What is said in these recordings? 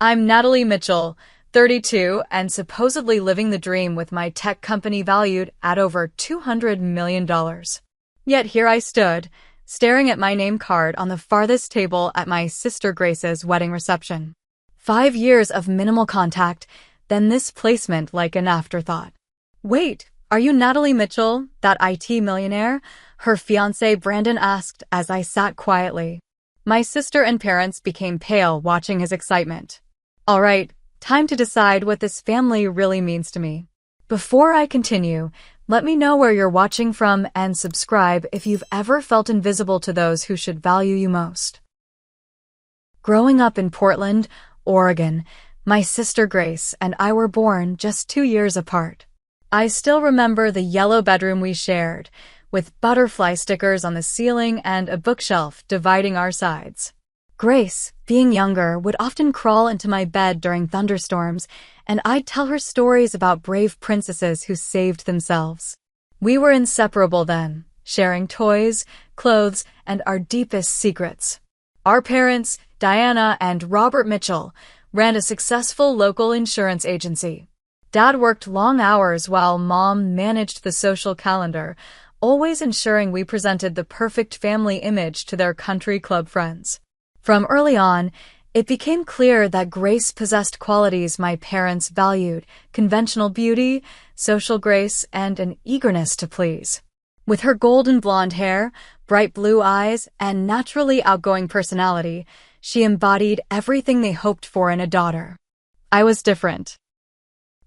I'm Natalie Mitchell, 32, and supposedly living the dream with my tech company valued at over $200 million. Yet here I stood, staring at my name card on the farthest table at my sister Grace's wedding reception. 5 years of minimal contact, then this placement like an afterthought. Wait, are you Natalie Mitchell, that IT millionaire? Her fiancé Brandon asked as I sat quietly. My sister and parents became pale watching his excitement. All right, time to decide what this family really means to me. Before I continue, let me know where you're watching from and subscribe if you've ever felt invisible to those who should value you most. Growing up in Portland, Oregon, my sister Grace and I were born just 2 years apart. I still remember the yellow bedroom we shared, with butterfly stickers on the ceiling and a bookshelf dividing our sides. Grace, being younger, would often crawl into my bed during thunderstorms, and I'd tell her stories about brave princesses who saved themselves. We were inseparable then, sharing toys, clothes, and our deepest secrets. Our parents, Diana and Robert Mitchell, ran a successful local insurance agency. Dad worked long hours while Mom managed the social calendar, always ensuring we presented the perfect family image to their country club friends. From early on, it became clear that Grace possessed qualities my parents valued: conventional beauty, social grace, and an eagerness to please. With her golden blonde hair, bright blue eyes, and naturally outgoing personality, she embodied everything they hoped for in a daughter. I was different.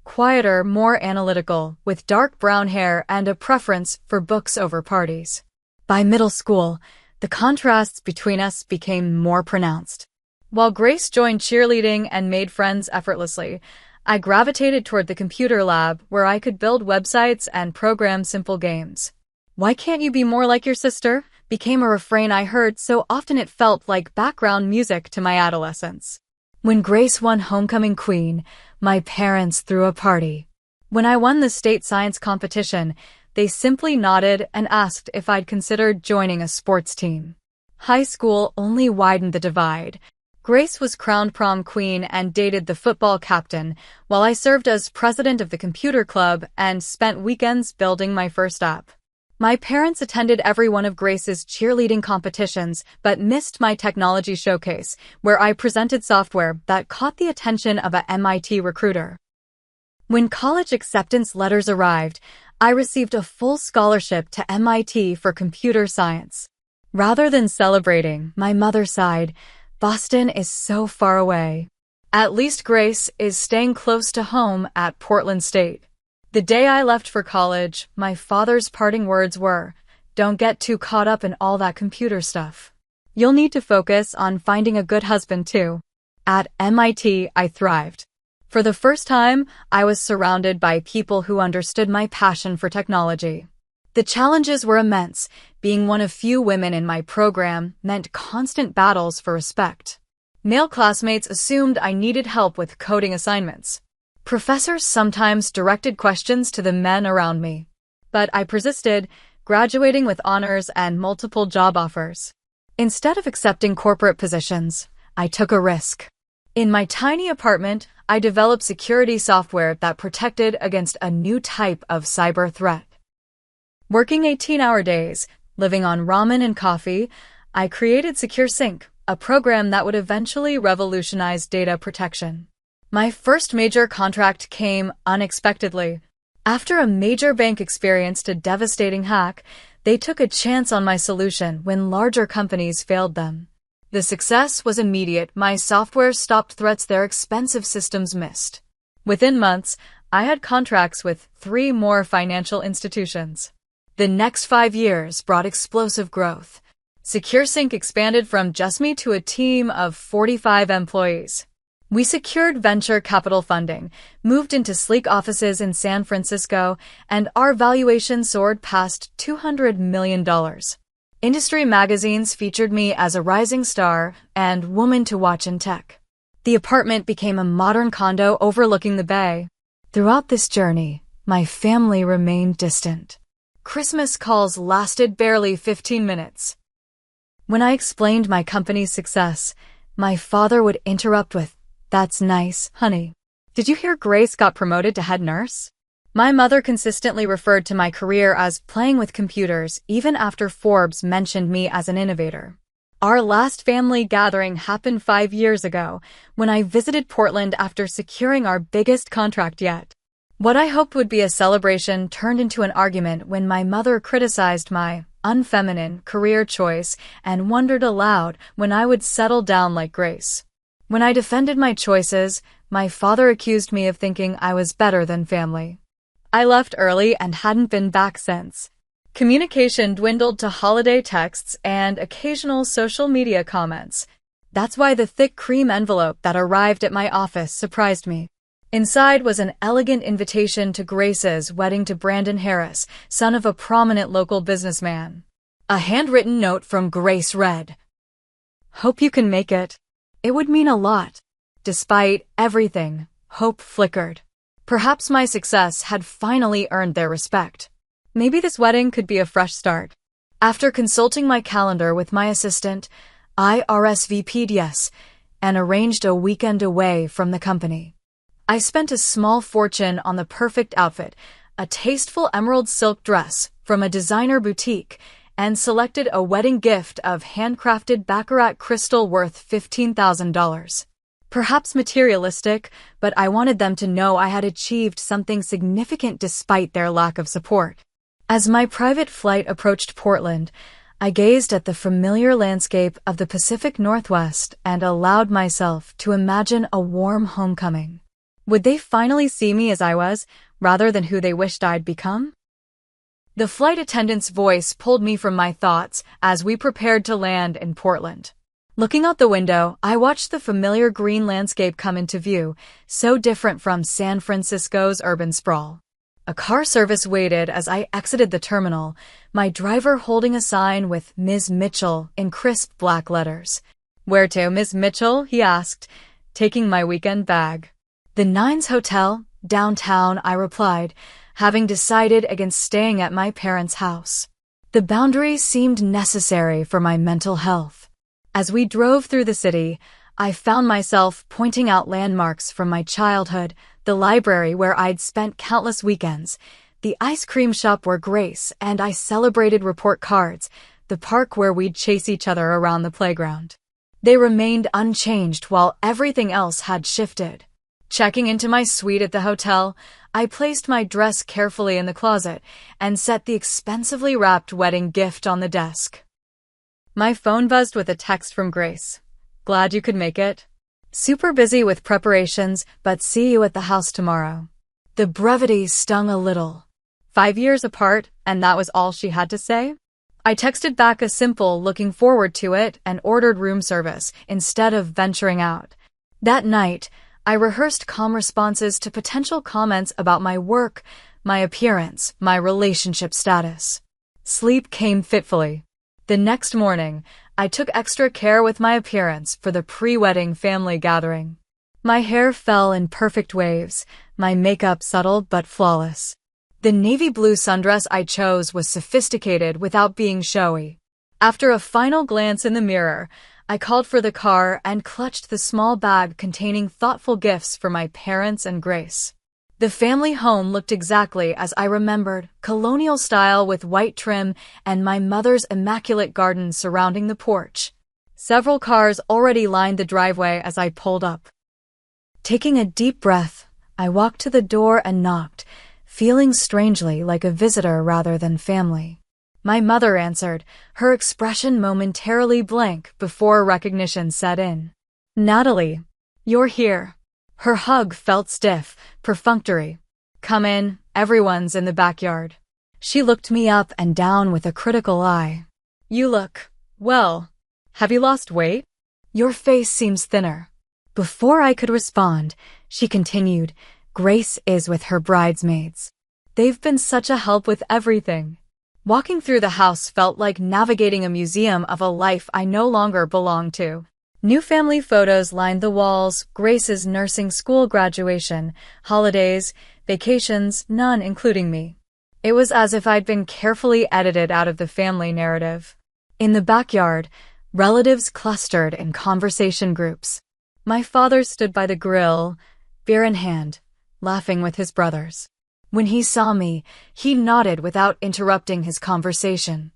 Quieter, more analytical, with dark brown hair and a preference for books over parties. By middle school, the contrasts between us became more pronounced. While Grace joined cheerleading and made friends effortlessly, I gravitated toward the computer lab where I could build websites and program simple games. "Why can't you be more like your sister?" became a refrain I heard so often it felt like background music to my adolescence. When Grace won Homecoming Queen, my parents threw a party. When I won the state science competition, they simply nodded and asked if I'd considered joining a sports team. High school only widened the divide. Grace was crowned prom queen and dated the football captain, while I served as president of the computer club and spent weekends building my first app. My parents attended every one of Grace's cheerleading competitions, but missed my technology showcase, where I presented software that caught the attention of a MIT recruiter. When college acceptance letters arrived, I received a full scholarship to MIT for computer science. Rather than celebrating, my mother sighed, "Boston is so far away." At least Grace is staying close to home at Portland State. The day I left for college, my father's parting words were, "Don't get too caught up in all that computer stuff. You'll need to focus on finding a good husband too." At MIT, I thrived. For the first time, I was surrounded by people who understood my passion for technology. The challenges were immense. Being one of few women in my program meant constant battles for respect. Male classmates assumed I needed help with coding assignments. Professors sometimes directed questions to the men around me. But I persisted, graduating with honors and multiple job offers. Instead of accepting corporate positions, I took a risk. In my tiny apartment, I developed security software that protected against a new type of cyber threat. Working 18-hour days, living on ramen and coffee, I created SecureSync, a program that would eventually revolutionize data protection. My first major contract came unexpectedly. After a major bank experienced a devastating hack, they took a chance on my solution when larger companies failed them. The success was immediate. My software stopped threats their expensive systems missed. Within months, I had contracts with 3 more financial institutions. The next 5 years brought explosive growth. SecureSync expanded from just me to a team of 45 employees. We secured venture capital funding, moved into sleek offices in San Francisco, and our valuation soared past $200 million. Industry magazines featured me as a rising star and woman to watch in tech. The apartment became a modern condo overlooking the bay. Throughout this journey, my family remained distant. Christmas calls lasted barely 15 minutes. When I explained my company's success, my father would interrupt with, That's nice, honey. Did you hear Grace got promoted to head nurse? My mother consistently referred to my career as playing with computers even after Forbes mentioned me as an innovator. Our last family gathering happened 5 years ago when I visited Portland after securing our biggest contract yet. What I hoped would be a celebration turned into an argument when my mother criticized my unfeminine career choice and wondered aloud when I would settle down like Grace. When I defended my choices, my father accused me of thinking I was better than family. I left early and hadn't been back since. Communication dwindled to holiday texts and occasional social media comments. That's why the thick cream envelope that arrived at my office surprised me. Inside was an elegant invitation to Grace's wedding to Brandon Harris, son of a prominent local businessman. A handwritten note from Grace read, "Hope you can make it. It would mean a lot." Despite everything, hope flickered. Perhaps my success had finally earned their respect. Maybe this wedding could be a fresh start. After consulting my calendar with my assistant, I RSVP'd yes and arranged a weekend away from the company. I spent a small fortune on the perfect outfit, a tasteful emerald silk dress from a designer boutique, and selected a wedding gift of handcrafted baccarat crystal worth $15,000. Perhaps materialistic, but I wanted them to know I had achieved something significant despite their lack of support. As my private flight approached Portland, I gazed at the familiar landscape of the Pacific Northwest and allowed myself to imagine a warm homecoming. Would they finally see me as I was, rather than who they wished I'd become? The flight attendant's voice pulled me from my thoughts as we prepared to land in Portland. Looking out the window, I watched the familiar green landscape come into view, so different from San Francisco's urban sprawl. A car service waited as I exited the terminal, my driver holding a sign with Ms. Mitchell in crisp black letters. "Where to, Ms. Mitchell?" he asked, taking my weekend bag. "The Nines Hotel, downtown," I replied, having decided against staying at my parents' house. The boundary seemed necessary for my mental health. As we drove through the city, I found myself pointing out landmarks from my childhood, the library where I'd spent countless weekends, the ice cream shop where Grace and I celebrated report cards, the park where we'd chase each other around the playground. They remained unchanged while everything else had shifted. Checking into my suite at the hotel, I placed my dress carefully in the closet and set the expensively wrapped wedding gift on the desk. My phone buzzed with a text from Grace. "Glad you could make it. Super busy with preparations, but see you at the house tomorrow." The brevity stung a little. 5 years apart, and that was all she had to say? I texted back a simple "looking forward to it" and ordered room service instead of venturing out. That night, I rehearsed calm responses to potential comments about my work, my appearance, my relationship status. Sleep came fitfully. The next morning, I took extra care with my appearance for the pre-wedding family gathering. My hair fell in perfect waves, my makeup subtle but flawless. The navy blue sundress I chose was sophisticated without being showy. After a final glance in the mirror, I called for the car and clutched the small bag containing thoughtful gifts for my parents and Grace. The family home looked exactly as I remembered, colonial style with white trim and my mother's immaculate garden surrounding the porch. Several cars already lined the driveway as I pulled up. Taking a deep breath, I walked to the door and knocked, feeling strangely like a visitor rather than family. My mother answered, her expression momentarily blank before recognition set in. "Natalie, you're here." Her hug felt stiff, perfunctory. "Come in, everyone's in the backyard." She looked me up and down with a critical eye. "You look, well, have you lost weight? Your face seems thinner." Before I could respond, she continued, "Grace is with her bridesmaids. They've been such a help with everything." Walking through the house felt like navigating a museum of a life I no longer belonged to. New family photos lined the walls, Grace's nursing school graduation, holidays, vacations, none including me. It was as if I'd been carefully edited out of the family narrative. In the backyard, relatives clustered in conversation groups. My father stood by the grill, beer in hand, laughing with his brothers. When he saw me, he nodded without interrupting his conversation.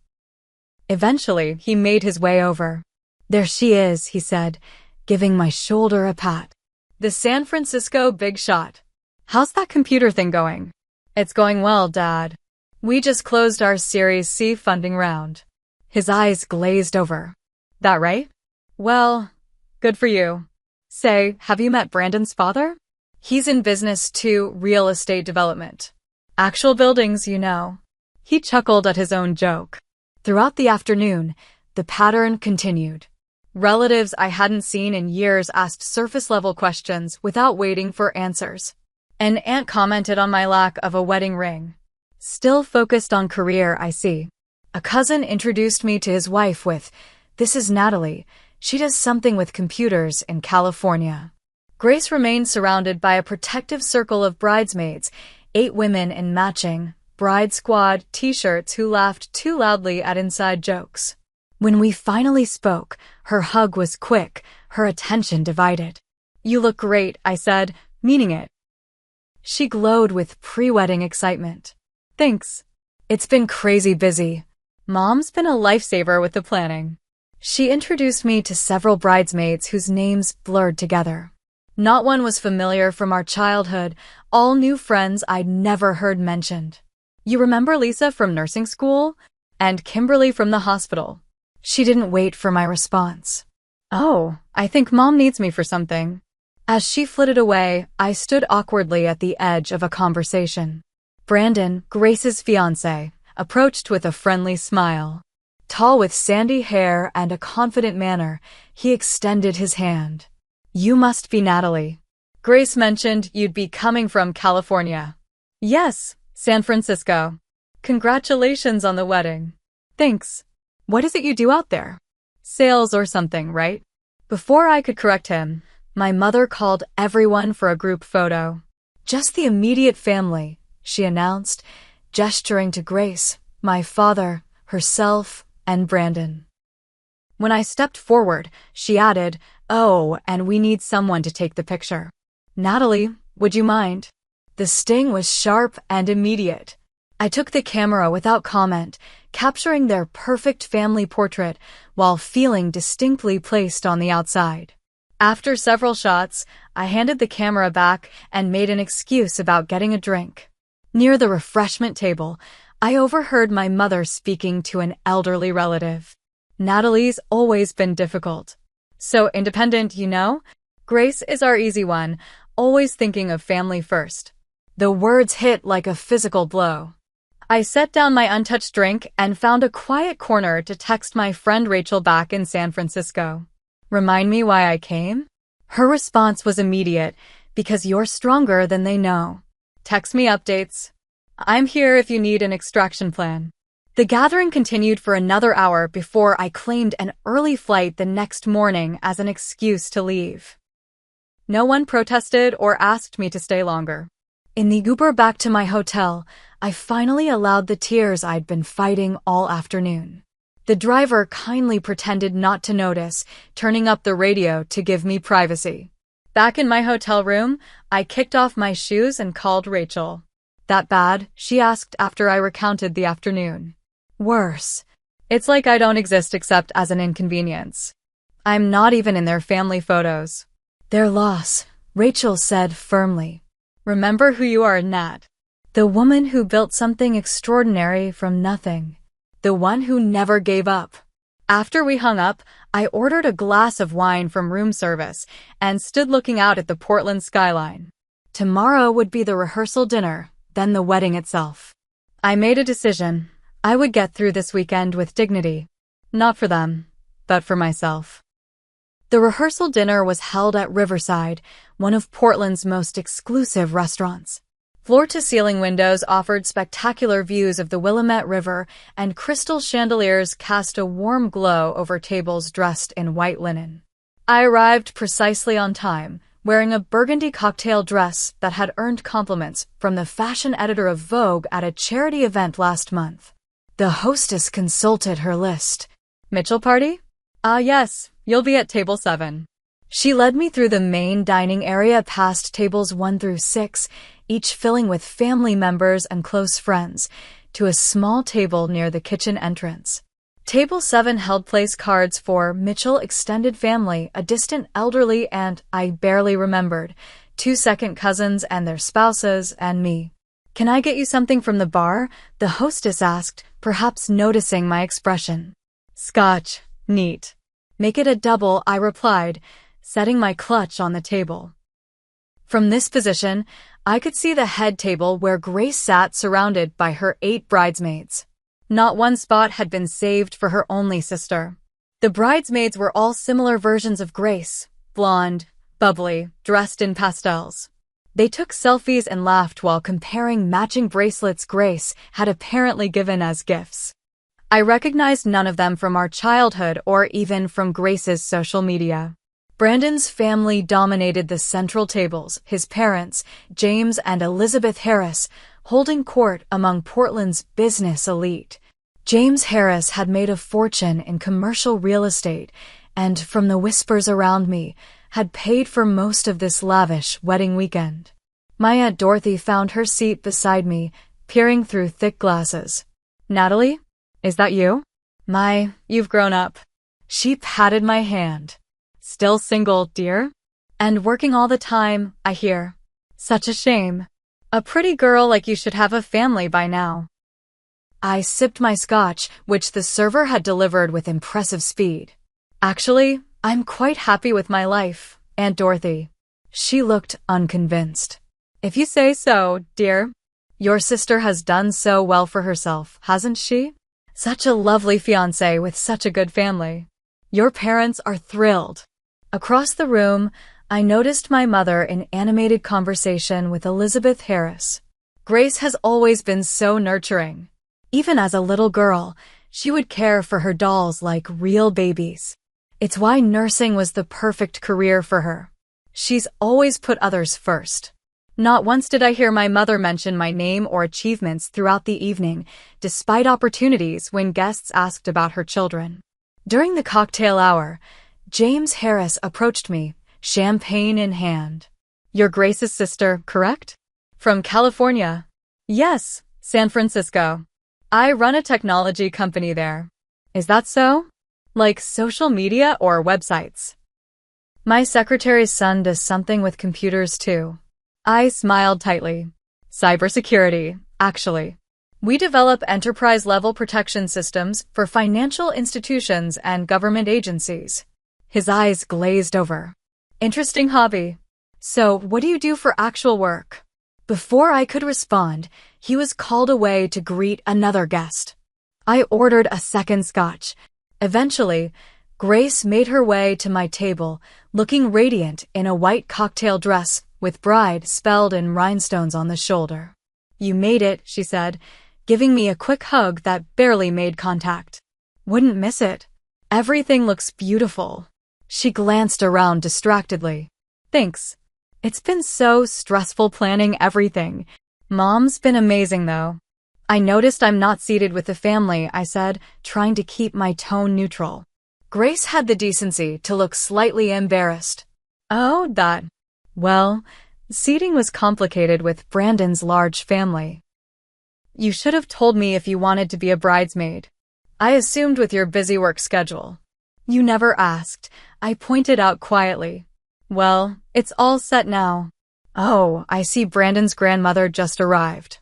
Eventually, he made his way over. "There she is," he said, giving my shoulder a pat. "The San Francisco big shot. How's that computer thing going?" "It's going well, Dad. We just closed our Series C funding round." His eyes glazed over. "That right? Well, good for you. Say, have you met Brandon's father? He's in business too, real estate development. Actual buildings, you know." He chuckled at his own joke. Throughout the afternoon, the pattern continued. Relatives I hadn't seen in years asked surface-level questions without waiting for answers. An aunt commented on my lack of a wedding ring. Still focused on career, I see. A cousin introduced me to his wife with, "This is Natalie. She does something with computers in California." Grace remained surrounded by a protective circle of bridesmaids, 8 women in matching Bride Squad t-shirts who laughed too loudly at inside jokes. When we finally spoke, her hug was quick, her attention divided. "You look great," I said, meaning it. She glowed with pre-wedding excitement. "Thanks. It's been crazy busy. Mom's been a lifesaver with the planning." She introduced me to several bridesmaids whose names blurred together. Not one was familiar from our childhood, all new friends I'd never heard mentioned. "You remember Lisa from nursing school? And Kimberly from the hospital?" She didn't wait for my response. "Oh, I think Mom needs me for something." As she flitted away, I stood awkwardly at the edge of a conversation. Brandon, Grace's fiancé, approached with a friendly smile. Tall with sandy hair and a confident manner, he extended his hand. "You must be Natalie. Grace mentioned you'd be coming from California." "Yes, San Francisco. Congratulations on the wedding." "Thanks. What is it you do out there? Sales or something, right?" Before I could correct him, my mother called everyone for a group photo. "Just the immediate family," she announced, gesturing to Grace, my father, herself, and Brandon. When I stepped forward, she added, "Oh, and we need someone to take the picture. Natalie, would you mind?" The sting was sharp and immediate. I took the camera without comment, capturing their perfect family portrait while feeling distinctly placed on the outside. After several shots, I handed the camera back and made an excuse about getting a drink. Near the refreshment table, I overheard my mother speaking to an elderly relative. "Natalie's always been difficult. So independent, you know? Grace is our easy one, always thinking of family first." The words hit like a physical blow. I set down my untouched drink and found a quiet corner to text my friend Rachel back in San Francisco. "Remind me why I came?" Her response was immediate, "Because you're stronger than they know. Text me updates. I'm here if you need an extraction plan." The gathering continued for another hour before I claimed an early flight the next morning as an excuse to leave. No one protested or asked me to stay longer. In the Uber back to my hotel, I finally allowed the tears I'd been fighting all afternoon. The driver kindly pretended not to notice, turning up the radio to give me privacy. Back in my hotel room, I kicked off my shoes and called Rachel. "That bad?" she asked after I recounted the afternoon. "Worse. It's like I don't exist except as an inconvenience. I'm not even in their family photos." "Their loss," Rachel said firmly. "Remember who you are, Nat. The woman who built something extraordinary from nothing. The one who never gave up." After we hung up, I ordered a glass of wine from room service and stood looking out at the Portland skyline. Tomorrow would be the rehearsal dinner, then the wedding itself. I made a decision. I would get through this weekend with dignity. Not for them, but for myself. The rehearsal dinner was held at Riverside, one of Portland's most exclusive restaurants. Floor-to-ceiling windows offered spectacular views of the Willamette River, and crystal chandeliers cast a warm glow over tables dressed in white linen. I arrived precisely on time, wearing a burgundy cocktail dress that had earned compliments from the fashion editor of Vogue at a charity event last month. The hostess consulted her list. "Mitchell party? Ah, yes, you'll be at table 7. She led me through the main dining area past tables 1 through 6, each filling with family members and close friends, to a small table near the kitchen entrance. Table 7 held place cards for Mitchell extended family, a distant elderly and, I barely remembered, 2 second cousins and their spouses, and me. "Can I get you something from the bar?" the hostess asked, perhaps noticing my expression. "Scotch. Neat." "Make it a double," I replied, setting my clutch on the table. From this position, I could see the head table where Grace sat surrounded by her 8 bridesmaids. Not one spot had been saved for her only sister. The bridesmaids were all similar versions of Grace, blonde, bubbly, dressed in pastels. They took selfies and laughed while comparing matching bracelets Grace had apparently given as gifts. I recognized none of them from our childhood or even from Grace's social media. Brandon's family dominated the central tables, his parents, James and Elizabeth Harris, holding court among Portland's business elite. James Harris had made a fortune in commercial real estate and, from the whispers around me, had paid for most of this lavish wedding weekend. My Aunt Dorothy found her seat beside me, peering through thick glasses. "Natalie? Is that you? You've grown up." She patted my hand. "Still single, dear? And working all the time, I hear. Such a shame. A pretty girl like you should have a family by now." I sipped my scotch, which the server had delivered with impressive speed. "Actually, I'm quite happy with my life, Aunt Dorothy." She looked unconvinced. "If you say so, dear. Your sister has done so well for herself, hasn't she? Such a lovely fiancé with such a good family. Your parents are thrilled." Across the room, I noticed my mother in animated conversation with Elizabeth Harris. Grace has always been so nurturing. Even as a little girl, she would care for her dolls like real babies. It's why nursing was the perfect career for her. She's always put others first. Not once did I hear my mother mention my name or achievements throughout the evening, despite opportunities when guests asked about her children. During the cocktail hour, James Harris approached me, champagne in hand. "You're Grace's sister, correct? From California?" "Yes, San Francisco. I run a technology company there." "Is that so? Like social media or websites?" "My secretary's son does something with computers too." I smiled tightly. "Cybersecurity, actually. We develop enterprise-level protection systems for financial institutions and government agencies." His eyes glazed over. "Interesting hobby. So, what do you do for actual work?" Before I could respond, he was called away to greet another guest. I ordered a second scotch. Eventually, Grace made her way to my table, looking radiant in a white cocktail dress with bride spelled in rhinestones on the shoulder. "You made it," she said, giving me a quick hug that barely made contact. "Wouldn't miss it. Everything looks beautiful." She glanced around distractedly. "Thanks. It's been so stressful planning everything. Mom's been amazing, though." "I noticed I'm not seated with the family," I said, trying to keep my tone neutral. Grace had the decency to look slightly embarrassed. "Oh, that. Well, seating was complicated with Brandon's large family." "You should have told me if you wanted to be a bridesmaid. I assumed with your busy work schedule." "You never asked," I pointed out quietly. "Well, it's all set now." "Oh, I see Brandon's grandmother just arrived.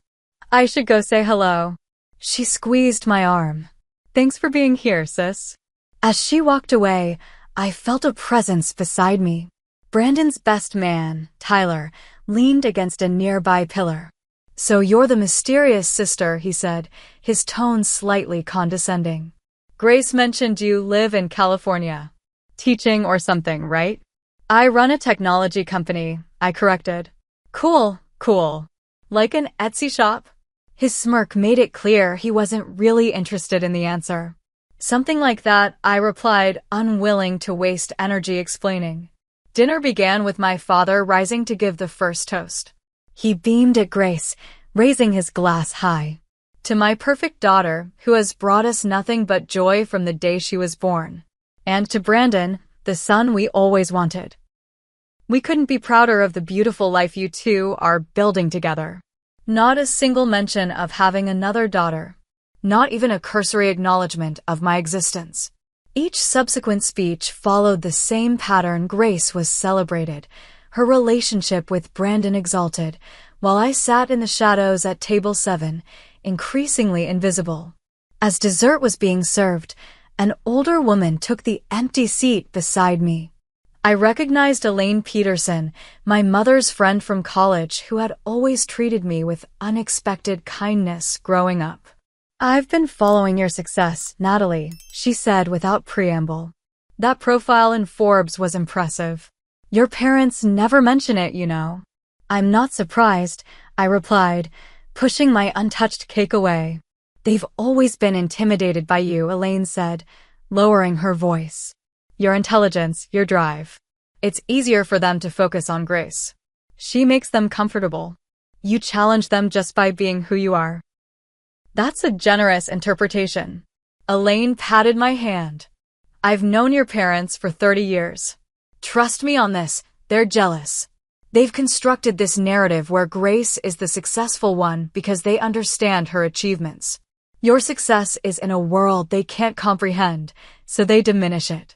I should go say hello." She squeezed my arm. "Thanks for being here, sis." As she walked away, I felt a presence beside me. Brandon's best man, Tyler, leaned against a nearby pillar. "So you're the mysterious sister," he said, his tone slightly condescending. "Grace mentioned you live in California. Teaching or something, right?" "I run a technology company," I corrected. Cool. Like an Etsy shop?" His smirk made it clear he wasn't really interested in the answer. "Something like that," I replied, unwilling to waste energy explaining. Dinner began with my father rising to give the first toast. He beamed at Grace, raising his glass high. "To my perfect daughter, who has brought us nothing but joy from the day she was born. And to Brandon, the son we always wanted." We couldn't be prouder of the beautiful life you two are building together. Not a single mention of having another daughter. Not even a cursory acknowledgement of my existence. Each subsequent speech followed the same pattern. Grace was celebrated, her relationship with Brandon exalted, while I sat in the shadows at table 7, increasingly invisible. As dessert was being served, an older woman took the empty seat beside me. I recognized Elaine Peterson, my mother's friend from college who had always treated me with unexpected kindness growing up. "I've been following your success, Natalie," she said without preamble. "That profile in Forbes was impressive. Your parents never mention it, you know." "I'm not surprised," I replied, pushing my untouched cake away. "They've always been intimidated by you," Elaine said, lowering her voice. "Your intelligence, your drive. It's easier for them to focus on Grace. She makes them comfortable. You challenge them just by being who you are." "That's a generous interpretation." Elaine patted my hand. "I've known your parents for 30 years. Trust me on this, they're jealous. They've constructed this narrative where Grace is the successful one because they understand her achievements. Your success is in a world they can't comprehend, so they diminish it."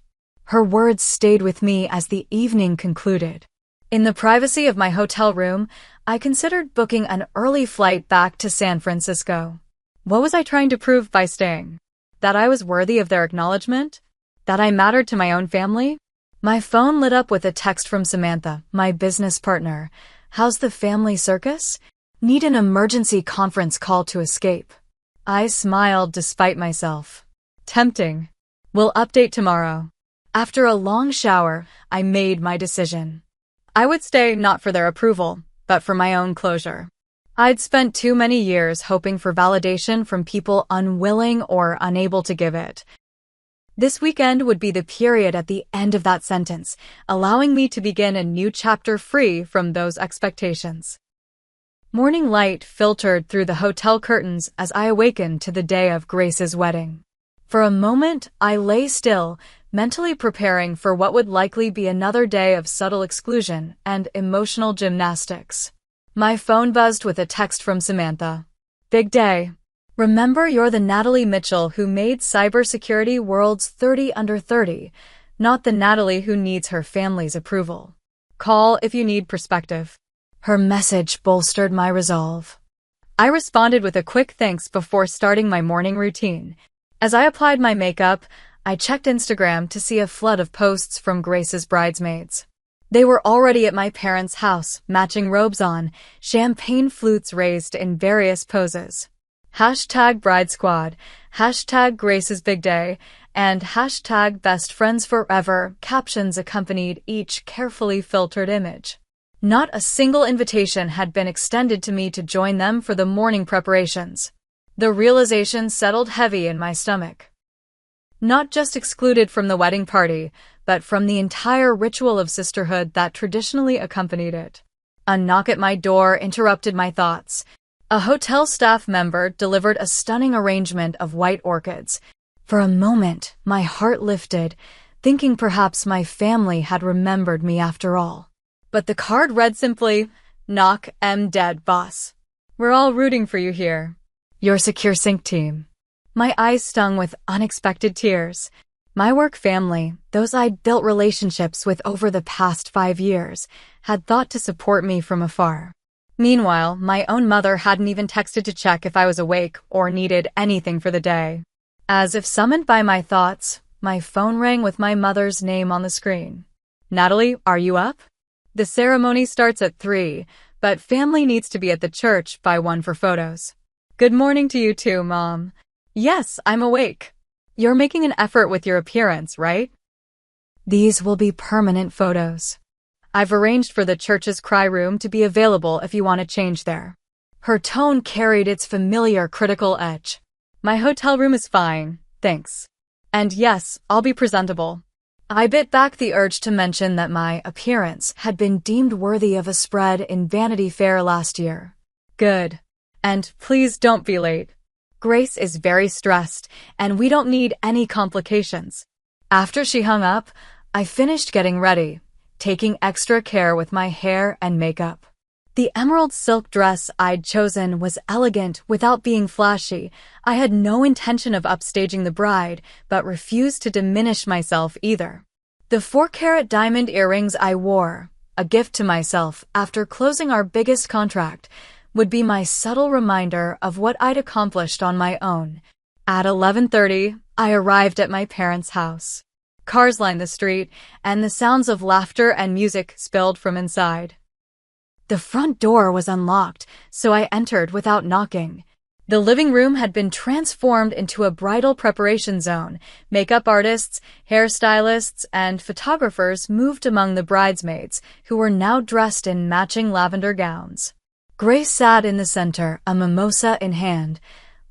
Her words stayed with me as the evening concluded. In the privacy of my hotel room, I considered booking an early flight back to San Francisco. What was I trying to prove by staying? That I was worthy of their acknowledgement? That I mattered to my own family? My phone lit up with a text from Samantha, my business partner. "How's the family circus? Need an emergency conference call to escape." I smiled despite myself. Tempting. "We'll update tomorrow." After a long shower, I made my decision. I would stay not for their approval, but for my own closure. I'd spent too many years hoping for validation from people unwilling or unable to give it. This weekend would be the period at the end of that sentence, allowing me to begin a new chapter free from those expectations. Morning light filtered through the hotel curtains as I awakened to the day of Grace's wedding. For a moment, I lay still, mentally preparing for what would likely be another day of subtle exclusion and emotional gymnastics. My phone buzzed with a text from Samantha. "Big day. Remember, you're the Natalie Mitchell who made cybersecurity world's 30 under 30, not the Natalie who needs her family's approval. Call if you need perspective." Her message bolstered my resolve. I responded with a quick thanks before starting my morning routine. As I applied my makeup, I checked Instagram to see a flood of posts from Grace's bridesmaids. They were already at my parents' house, matching robes on, champagne flutes raised in various poses. #Bride Squad, #Grace's Big Day, and #Best Friends Forever captions accompanied each carefully filtered image. Not a single invitation had been extended to me to join them for the morning preparations. The realization settled heavy in my stomach. Not just excluded from the wedding party, but from the entire ritual of sisterhood that traditionally accompanied it. A knock at my door interrupted my thoughts. A hotel staff member delivered a stunning arrangement of white orchids. For a moment, my heart lifted, thinking perhaps my family had remembered me after all. But the card read simply, "Knock, M dead, boss. We're all rooting for you here. Your Secure Sync team." My eyes stung with unexpected tears. My work family, those I'd built relationships with over the past 5 years, had thought to support me from afar. Meanwhile, my own mother hadn't even texted to check if I was awake or needed anything for the day. As if summoned by my thoughts, my phone rang with my mother's name on the screen. "Natalie, are you up? The ceremony starts at 3, but family needs to be at the church by 1 for photos." "Good morning to you too, Mom." "Yes, I'm awake. You're making an effort with your appearance, right?" "These will be permanent photos. I've arranged for the church's cry room to be available if you want to change there." Her tone carried its familiar critical edge. "My hotel room is fine, thanks. And yes, I'll be presentable." I bit back the urge to mention that my appearance had been deemed worthy of a spread in Vanity Fair last year. "Good. And please don't be late. Grace is very stressed, and we don't need any complications." After she hung up, I finished getting ready, taking extra care with my hair and makeup. The emerald silk dress I'd chosen was elegant without being flashy. I had no intention of upstaging the bride, but refused to diminish myself either. The 4-carat diamond earrings I wore, a gift to myself after closing our biggest contract, would be my subtle reminder of what I'd accomplished on my own. At 11:30, I arrived at my parents' house. Cars lined the street, and the sounds of laughter and music spilled from inside. The front door was unlocked, so I entered without knocking. The living room had been transformed into a bridal preparation zone. Makeup artists, hairstylists, and photographers moved among the bridesmaids, who were now dressed in matching lavender gowns. Grace sat in the center, a mimosa in hand,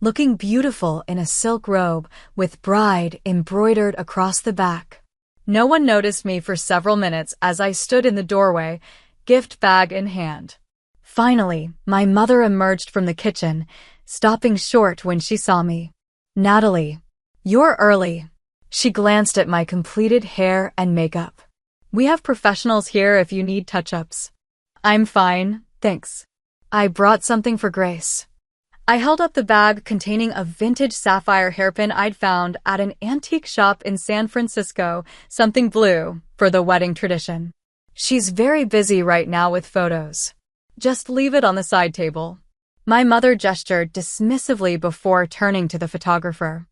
looking beautiful in a silk robe with bride embroidered across the back. No one noticed me for several minutes as I stood in the doorway, gift bag in hand. Finally, my mother emerged from the kitchen, stopping short when she saw me. "Natalie, you're early." She glanced at my completed hair and makeup. "We have professionals here if you need touch-ups." "I'm fine, thanks." "I brought something for Grace." I held up the bag containing a vintage sapphire hairpin I'd found at an antique shop in San Francisco, something blue, for the wedding tradition. "She's very busy right now with photos. Just leave it on the side table." My mother gestured dismissively before turning to the photographer.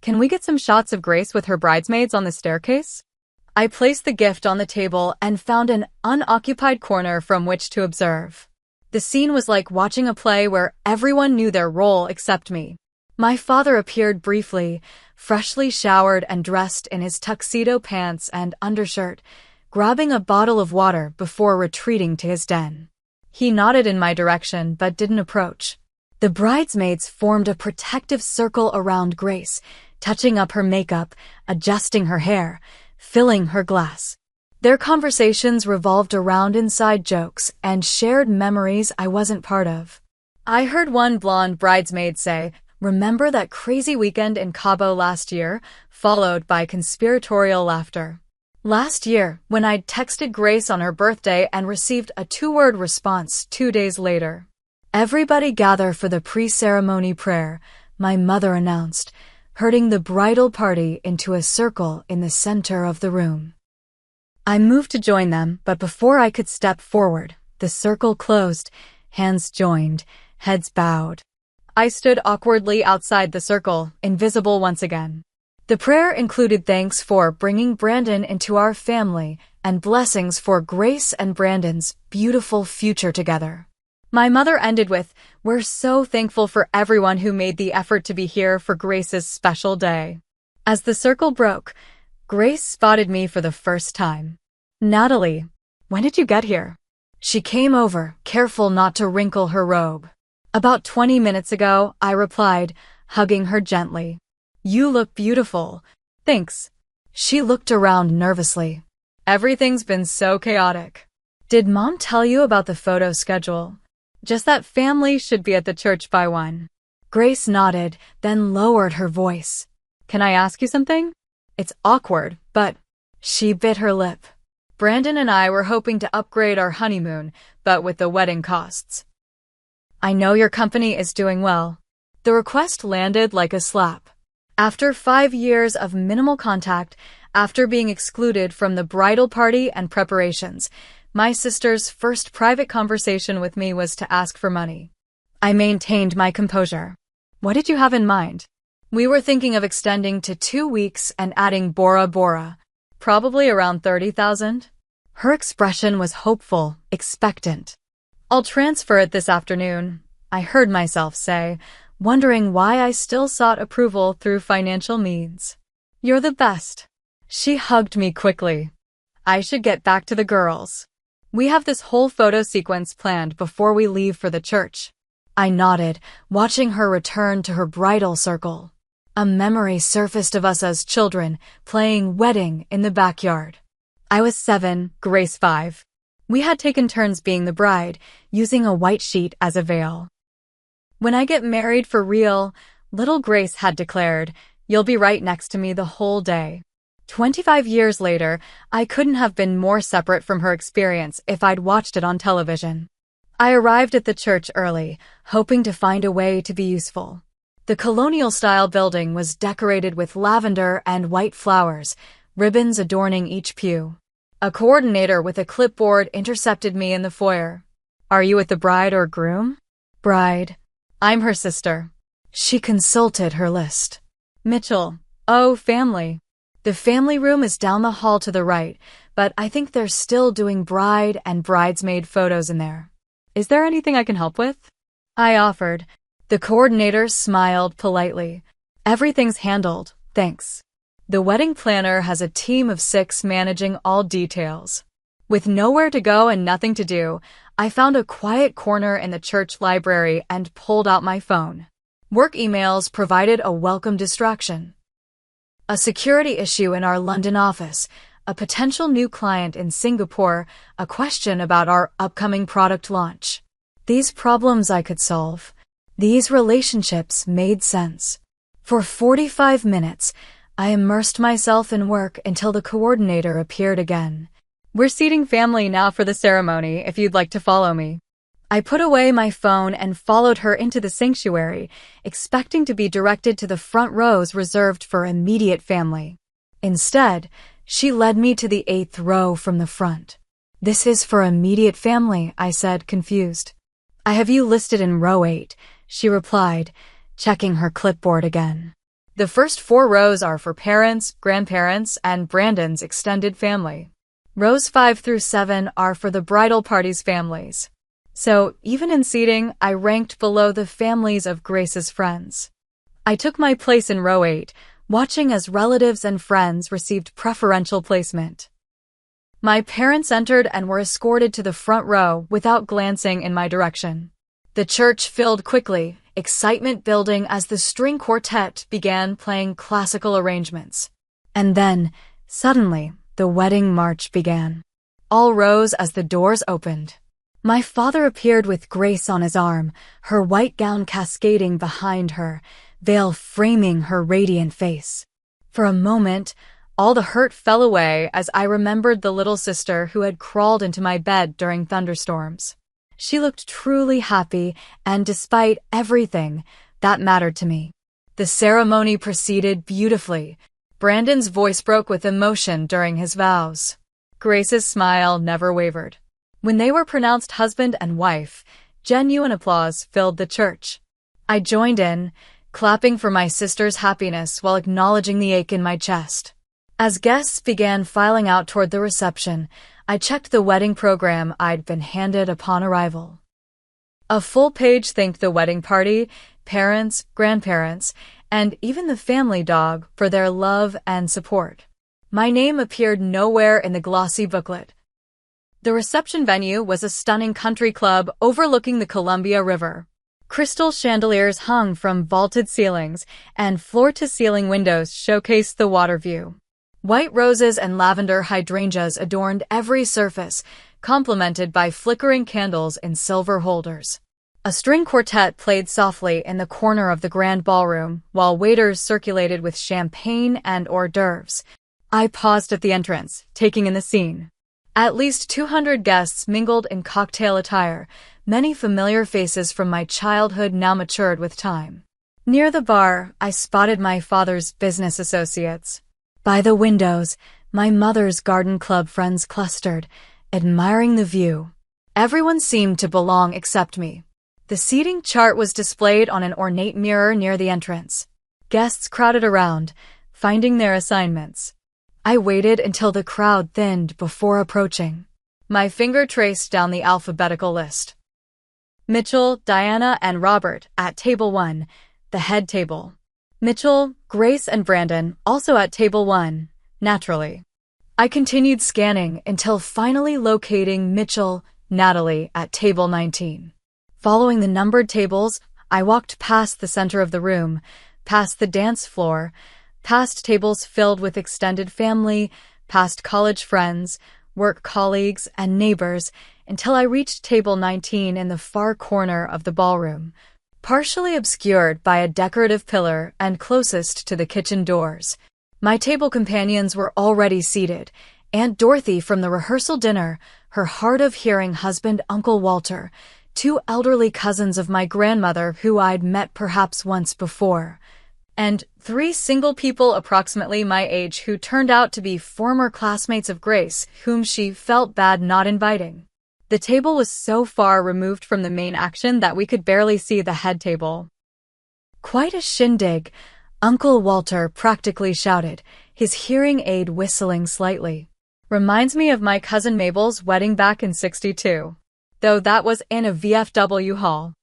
"Can we get some shots of Grace with her bridesmaids on the staircase?" I placed the gift on the table and found an unoccupied corner from which to observe. The scene was like watching a play where everyone knew their role except me. My father appeared briefly, freshly showered and dressed in his tuxedo pants and undershirt, grabbing a bottle of water before retreating to his den. He nodded in my direction but didn't approach. The bridesmaids formed a protective circle around Grace, touching up her makeup, adjusting her hair, filling her glass. Their conversations revolved around inside jokes and shared memories I wasn't part of. I heard one blonde bridesmaid say, "Remember that crazy weekend in Cabo last year?" followed by conspiratorial laughter. Last year, when I'd texted Grace on her birthday and received a 2-word response 2 days later. "Everybody gather for the pre-ceremony prayer," my mother announced, herding the bridal party into a circle in the center of the room. I moved to join them, but before I could step forward, the circle closed, hands joined, heads bowed. I stood awkwardly outside the circle, invisible once again. The prayer included thanks for bringing Brandon into our family and blessings for Grace and Brandon's beautiful future together. My mother ended with, "We're so thankful for everyone who made the effort to be here for Grace's special day." As the circle broke, Grace spotted me for the first time. "Natalie, when did you get here?" She came over, careful not to wrinkle her robe. "About 20 minutes ago," I replied, hugging her gently. "You look beautiful." "Thanks." She looked around nervously. "Everything's been so chaotic." "Did Mom tell you about the photo schedule?" "Just that family should be at the church by 1. Grace nodded, then lowered her voice. "Can I ask you something? It's awkward, but..." She bit her lip. "Brandon and I were hoping to upgrade our honeymoon, but with the wedding costs. I know your company is doing well." The request landed like a slap. After 5 years of minimal contact, after being excluded from the bridal party and preparations, my sister's first private conversation with me was to ask for money. I maintained my composure. "What did you have in mind?" "We were thinking of extending to 2 weeks and adding Bora Bora. Probably around 30,000. Her expression was hopeful, expectant. "I'll transfer it this afternoon," I heard myself say, wondering why I still sought approval through financial means. "You're the best." She hugged me quickly. "I should get back to the girls. We have this whole photo sequence planned before we leave for the church." I nodded, watching her return to her bridal circle. A memory surfaced of us as children, playing wedding in the backyard. I was 7, Grace 5. We had taken turns being the bride, using a white sheet as a veil. "When I get married for real," little Grace had declared, "you'll be right next to me the whole day." 25 years later, I couldn't have been more separate from her experience if I'd watched it on television. I arrived at the church early, hoping to find a way to be useful. The colonial-style building was decorated with lavender and white flowers, ribbons adorning each pew. A coordinator with a clipboard intercepted me in the foyer. "Are you with the bride or groom?" "Bride. I'm her sister." She consulted her list. "Mitchell. Oh, family. The family room is down the hall to the right, but I think they're still doing bride and bridesmaid photos in there. Is there anything I can help with?" I offered. The coordinator smiled politely. "Everything's handled, thanks." The wedding planner has a team of 6 managing all details. With nowhere to go and nothing to do, I found a quiet corner in the church library and pulled out my phone. Work emails provided a welcome distraction. A security issue in our London office, a potential new client in Singapore, a question about our upcoming product launch. These problems I could solve. These relationships made sense. For 45 minutes, I immersed myself in work until the coordinator appeared again. "We're seating family now for the ceremony, if you'd like to follow me." I put away my phone and followed her into the sanctuary, expecting to be directed to the front rows reserved for immediate family. Instead, she led me to the 8th row from the front. "This is for immediate family," I said, confused. "I have you listed in row 8, she replied, checking her clipboard again. "The first 4 rows are for parents, grandparents, and Brandon's extended family. Rows 5 through 7 are for the bridal party's families." So, even in seating, I ranked below the families of Grace's friends. I took my place in row 8, watching as relatives and friends received preferential placement. My parents entered and were escorted to the front row without glancing in my direction. The church filled quickly, excitement building as the string quartet began playing classical arrangements. And then, suddenly, the wedding march began. All rose as the doors opened. My father appeared with Grace on his arm, her white gown cascading behind her, veil framing her radiant face. For a moment, all the hurt fell away as I remembered the little sister who had crawled into my bed during thunderstorms. She looked truly happy, and despite everything, that mattered to me. The ceremony proceeded beautifully. Brandon's voice broke with emotion during his vows. Grace's smile never wavered. When they were pronounced husband and wife, genuine applause filled the church. I joined in, clapping for my sister's happiness while acknowledging the ache in my chest. As guests began filing out toward the reception, I checked the wedding program I'd been handed upon arrival. A full page thanked the wedding party, parents, grandparents, and even the family dog for their love and support. My name appeared nowhere in the glossy booklet. The reception venue was a stunning country club overlooking the Columbia River. Crystal chandeliers hung from vaulted ceilings, and floor-to-ceiling windows showcased the water view. White roses and lavender hydrangeas adorned every surface, complemented by flickering candles in silver holders. A string quartet played softly in the corner of the grand ballroom, while waiters circulated with champagne and hors d'oeuvres. I paused at the entrance, taking in the scene. At least 200 guests mingled in cocktail attire, many familiar faces from my childhood now matured with time. Near the bar, I spotted my father's business associates. By the windows, my mother's garden club friends clustered, admiring the view. Everyone seemed to belong except me. The seating chart was displayed on an ornate mirror near the entrance. Guests crowded around, finding their assignments. I waited until the crowd thinned before approaching. My finger traced down the alphabetical list. Mitchell, Diana, and Robert at table 1, the head table. Mitchell, Grace, and Brandon also at table 1, naturally. I continued scanning until finally locating Mitchell, Natalie at table 19. Following the numbered tables, I walked past the center of the room, past the dance floor, past tables filled with extended family, past college friends, work colleagues, and neighbors, until I reached table 19 in the far corner of the ballroom, partially obscured by a decorative pillar and closest to the kitchen doors. My table companions were already seated. Aunt Dorothy from the rehearsal dinner, her hard-of-hearing husband Uncle Walter, two elderly cousins of my grandmother who I'd met perhaps once before, and three single people approximately my age who turned out to be former classmates of Grace, whom she felt bad not inviting. The table was so far removed from the main action that we could barely see the head table. "Quite a shindig," Uncle Walter practically shouted, his hearing aid whistling slightly. "Reminds me of my cousin Mabel's wedding back in '62. Though that was in a VFW hall."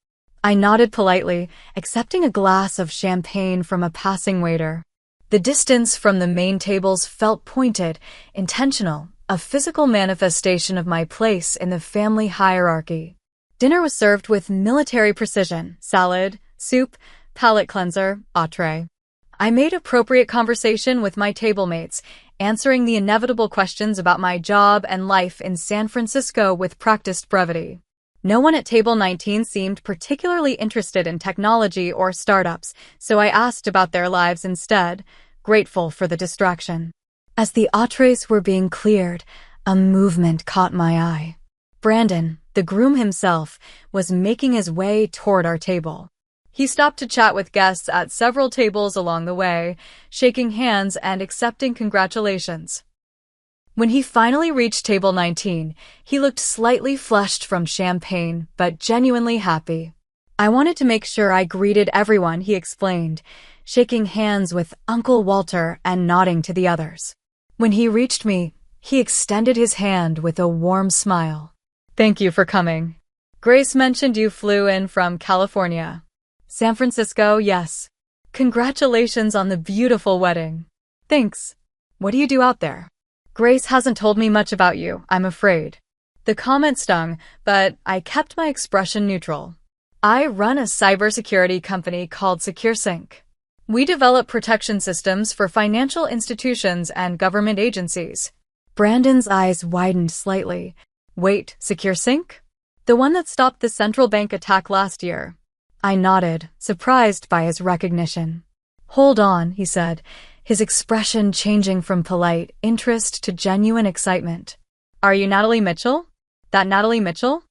I nodded politely, accepting a glass of champagne from a passing waiter. The distance from the main tables felt pointed, intentional, a physical manifestation of my place in the family hierarchy. Dinner was served with military precision: salad, soup, palate cleanser, entree. I made appropriate conversation with my table mates, answering the inevitable questions about my job and life in San Francisco with practiced brevity. No one at table 19 seemed particularly interested in technology or startups, so I asked about their lives instead, grateful for the distraction. As the entrees were being cleared, a movement caught my eye. Brandon, the groom himself, was making his way toward our table. He stopped to chat with guests at several tables along the way, shaking hands and accepting congratulations. When he finally reached table 19, he looked slightly flushed from champagne, but genuinely happy. "I wanted to make sure I greeted everyone," he explained, shaking hands with Uncle Walter and nodding to the others. When he reached me, he extended his hand with a warm smile. "Thank you for coming. Grace mentioned you flew in from California." "San Francisco, yes. Congratulations on the beautiful wedding." "Thanks. What do you do out there?" "Grace hasn't told me much about you, I'm afraid." The comment stung, but I kept my expression neutral. "I run a cybersecurity company called SecureSync. We develop protection systems for financial institutions and government agencies." Brandon's eyes widened slightly. "Wait, SecureSync? The one that stopped the central bank attack last year?" I nodded, surprised by his recognition. "Hold on," he said, his expression changing from polite interest to genuine excitement. "Are you Natalie Mitchell? That Natalie Mitchell?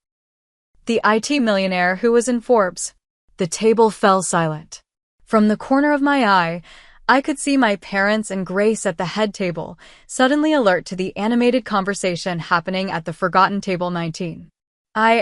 The IT millionaire who was in Forbes?" The table fell silent. From the corner of my eye, I could see my parents and Grace at the head table, suddenly alert to the animated conversation happening at the forgotten table 19. I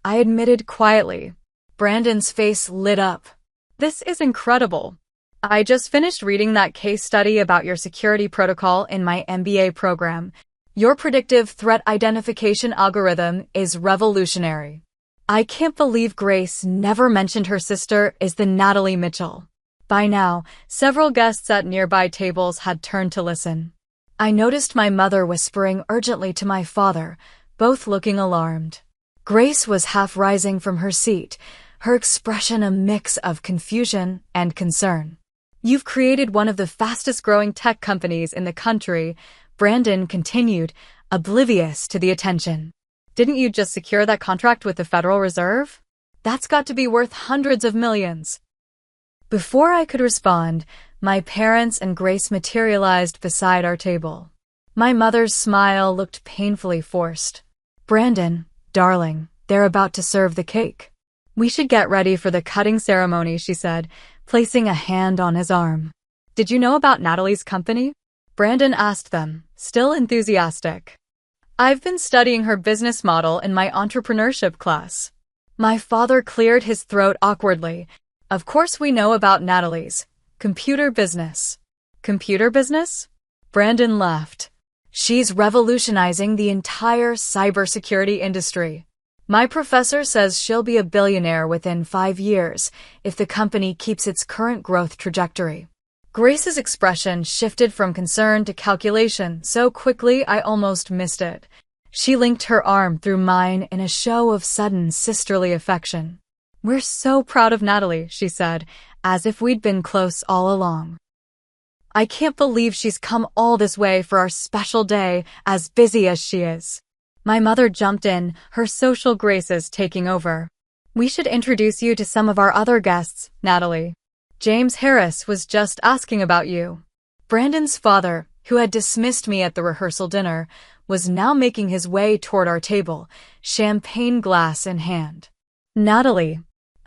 admitted quietly. Brandon's face lit up. "This is incredible. I just finished reading that case study about your security protocol in my MBA program. Your predictive threat identification algorithm is revolutionary." I can't believe Grace never mentioned her sister is the Natalie Mitchell. By now, several guests at nearby tables had turned to listen. I noticed my mother whispering urgently to my father, both looking alarmed. Grace was half rising from her seat, her expression a mix of confusion and concern. "You've created one of the fastest-growing tech companies in the country," Brandon continued, oblivious to the attention. "Didn't you just secure that contract with the Federal Reserve? That's got to be worth hundreds of millions." Before I could respond, my parents and Grace materialized beside our table. My mother's smile looked painfully forced. "Brandon, darling, they're about to serve the cake. We should get ready for the cutting ceremony," she said, placing a hand on his arm. "Did you know about Natalie's company?" Brandon asked them, still enthusiastic. "I've been studying her business model in my entrepreneurship class." My father cleared his throat awkwardly. "Of course we know about Natalie's computer business." "Computer business?" Brandon laughed. "She's revolutionizing the entire cybersecurity industry. My professor says she'll be a billionaire within 5 years if the company keeps its current growth trajectory." Grace's expression shifted from concern to calculation so quickly I almost missed it. She linked her arm through mine in a show of sudden sisterly affection. "We're so proud of Natalie," she said, as if we'd been close all along. "I can't believe she's come all this way for our special day, as busy as she is." My mother jumped in, her social graces taking over. "We should introduce you to some of our other guests, Natalie. James Harris was just asking about you." Brandon's father, who had dismissed me at the rehearsal dinner, was now making his way toward our table, champagne glass in hand. Natalie,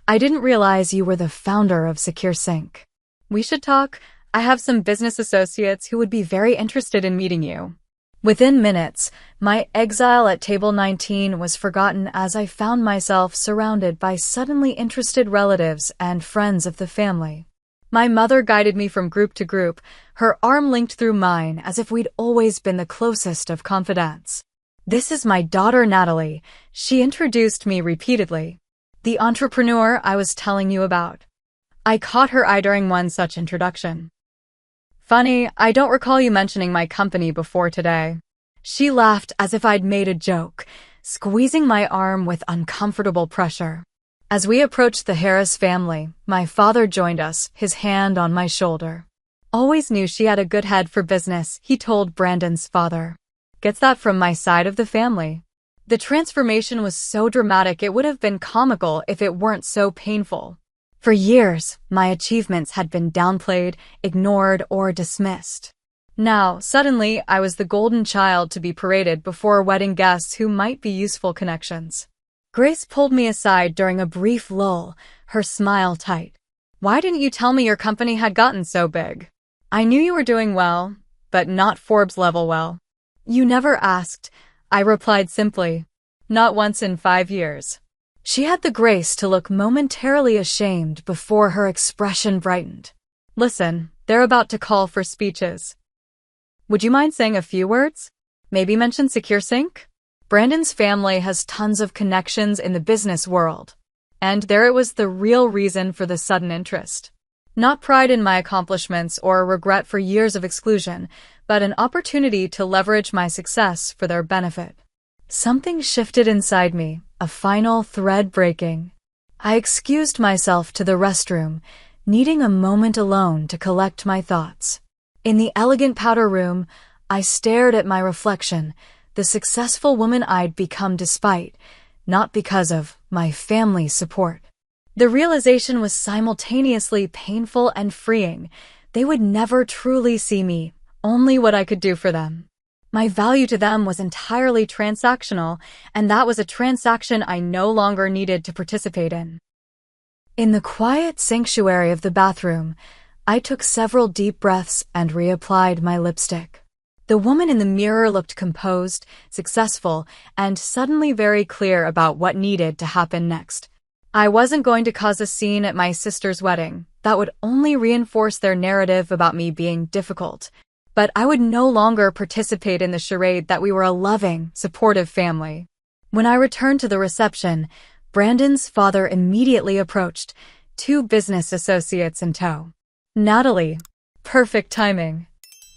I didn't realize you were the founder of Secure Sync. We should talk. I have some business associates who would be very interested in meeting you. Within minutes, my exile at table 19 was forgotten as I found myself surrounded by suddenly interested relatives and friends of the family. My mother guided me from group to group, her arm linked through mine as if we'd always been the closest of confidants. This is my daughter Natalie, she introduced me repeatedly. The entrepreneur I was telling you about. I caught her eye during one such introduction. Funny, I don't recall you mentioning my company before today. She laughed as if I'd made a joke, squeezing my arm with uncomfortable pressure. As we approached the Harris family, my father joined us, his hand on my shoulder. Always knew she had a good head for business, he told Brandon's father. Gets that from my side of the family. The transformation was so dramatic it would have been comical if it weren't so painful. For years, my achievements had been downplayed, ignored, or dismissed. Now, suddenly, I was the golden child to be paraded before wedding guests who might be useful connections. Grace pulled me aside during a brief lull, her smile tight. Why didn't you tell me your company had gotten so big? I knew you were doing well, but not Forbes level well. You never asked, I replied simply. Not once in 5 years. She had the grace to look momentarily ashamed before her expression brightened. Listen, they're about to call for speeches. Would you mind saying a few words? Maybe mention Secure Sync? Brandon's family has tons of connections in the business world. And there it was, the real reason for the sudden interest. Not pride in my accomplishments or regret for years of exclusion, but an opportunity to leverage my success for their benefit. Something shifted inside me, a final thread breaking. I excused myself to the restroom, needing a moment alone to collect my thoughts. In the elegant powder room, I stared at my reflection, the successful woman I'd become despite, not because of, my family's support. The realization was simultaneously painful and freeing. They would never truly see me, only what I could do for them. My value to them was entirely transactional, and that was a transaction I no longer needed to participate in. In the quiet sanctuary of the bathroom, I took several deep breaths and reapplied my lipstick. The woman in the mirror looked composed, successful, and suddenly very clear about what needed to happen next. I wasn't going to cause a scene at my sister's wedding. That would only reinforce their narrative about me being difficult. But I would no longer participate in the charade that we were a loving, supportive family. When I returned to the reception, Brandon's father immediately approached, 2 business associates in tow. Natalie. Perfect timing.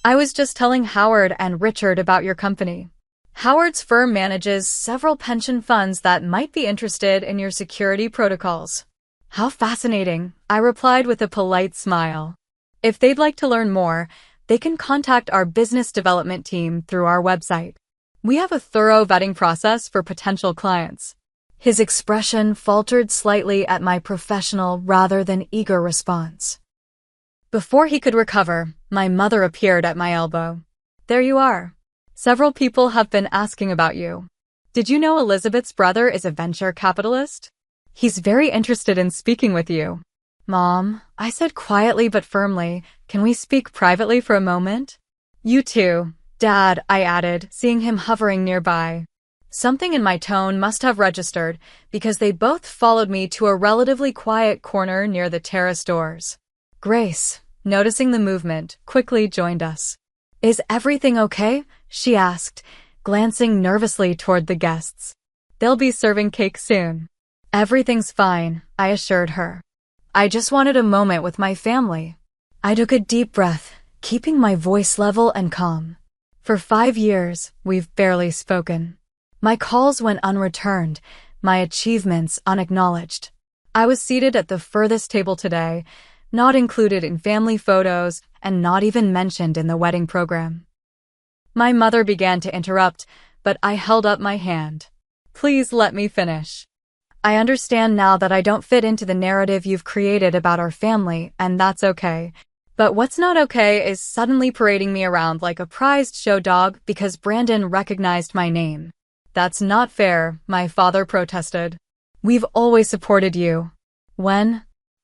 I was just telling Howard and Richard about your company. Howard's firm manages several pension funds that might be interested in your security protocols. How fascinating, I replied with a polite smile. If they'd like to learn more, they can contact our business development team through our website. We have a thorough vetting process for potential clients. His expression faltered slightly at my professional rather than eager response. Before he could recover, my mother appeared at my elbow. There you are. Several people have been asking about you. Did you know Elizabeth's brother is a venture capitalist? He's very interested in speaking with you. Mom, I said quietly but firmly, can we speak privately for a moment? You too, Dad, I added, seeing him hovering nearby. Something in my tone must have registered, because they both followed me to a relatively quiet corner near the terrace doors. Grace, noticing the movement, quickly joined us. Is everything okay? She asked, glancing nervously toward the guests. They'll be serving cake soon. Everything's fine, I assured her. I just wanted a moment with my family. I took a deep breath, keeping my voice level and calm. For 5 years, we've barely spoken. My calls went unreturned, my achievements unacknowledged. I was seated at the furthest table today, not included in family photos and not even mentioned in the wedding program. My mother began to interrupt, but I held up my hand. Please let me finish. I understand now that I don't fit into the narrative you've created about our family, and that's okay. But what's not okay is suddenly parading me around like a prized show dog because Brandon recognized my name. That's not fair, my father protested. We've always supported you. When?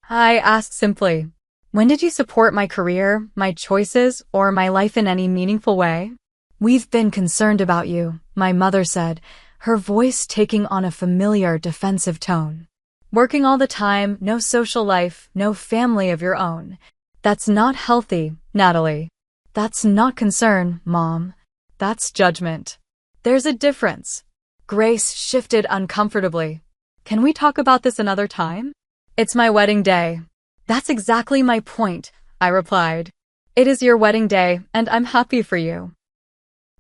I asked simply. When did you support my career, my choices, or my life in any meaningful way? We've been concerned about you, my mother said, her voice taking on a familiar defensive tone. Working all the time, no social life, no family of your own. That's not healthy, Natalie. That's not concern, Mom. That's judgment. There's a difference. Grace shifted uncomfortably. Can we talk about this another time? It's my wedding day. That's exactly my point, I replied. It is your wedding day, and I'm happy for you.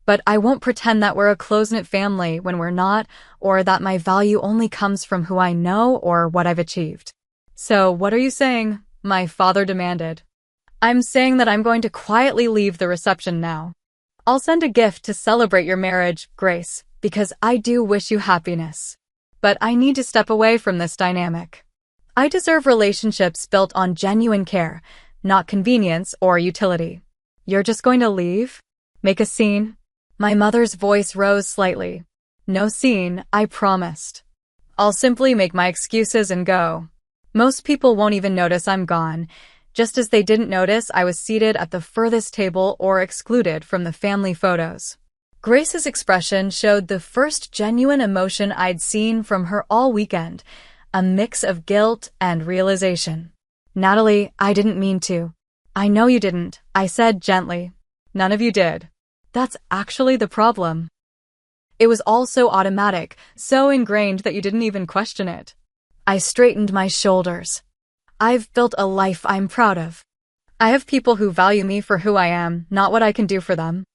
But I won't pretend that we're a close-knit family when we're not, or that my value only comes from who I know or what I've achieved. So what are you saying? My father demanded. I'm saying that I'm going to quietly leave the reception now. I'll send a gift to celebrate your marriage, Grace, because I do wish you happiness. But I need to step away from this dynamic. I deserve relationships built on genuine care, not convenience or utility. You're just going to leave? Make a scene? My mother's voice rose slightly. No scene, I promised. I'll simply make my excuses and go. Most people won't even notice I'm gone, just as they didn't notice I was seated at the furthest table or excluded from the family photos. Grace's expression showed the first genuine emotion I'd seen from her all weekend, a mix of guilt and realization. Natalie, I didn't mean to. I know you didn't, I said gently. None of you did. That's actually the problem. It was all so automatic, so ingrained that you didn't even question it. I straightened my shoulders. I've built a life I'm proud of. I have people who value me for who I am, not what I can do for them.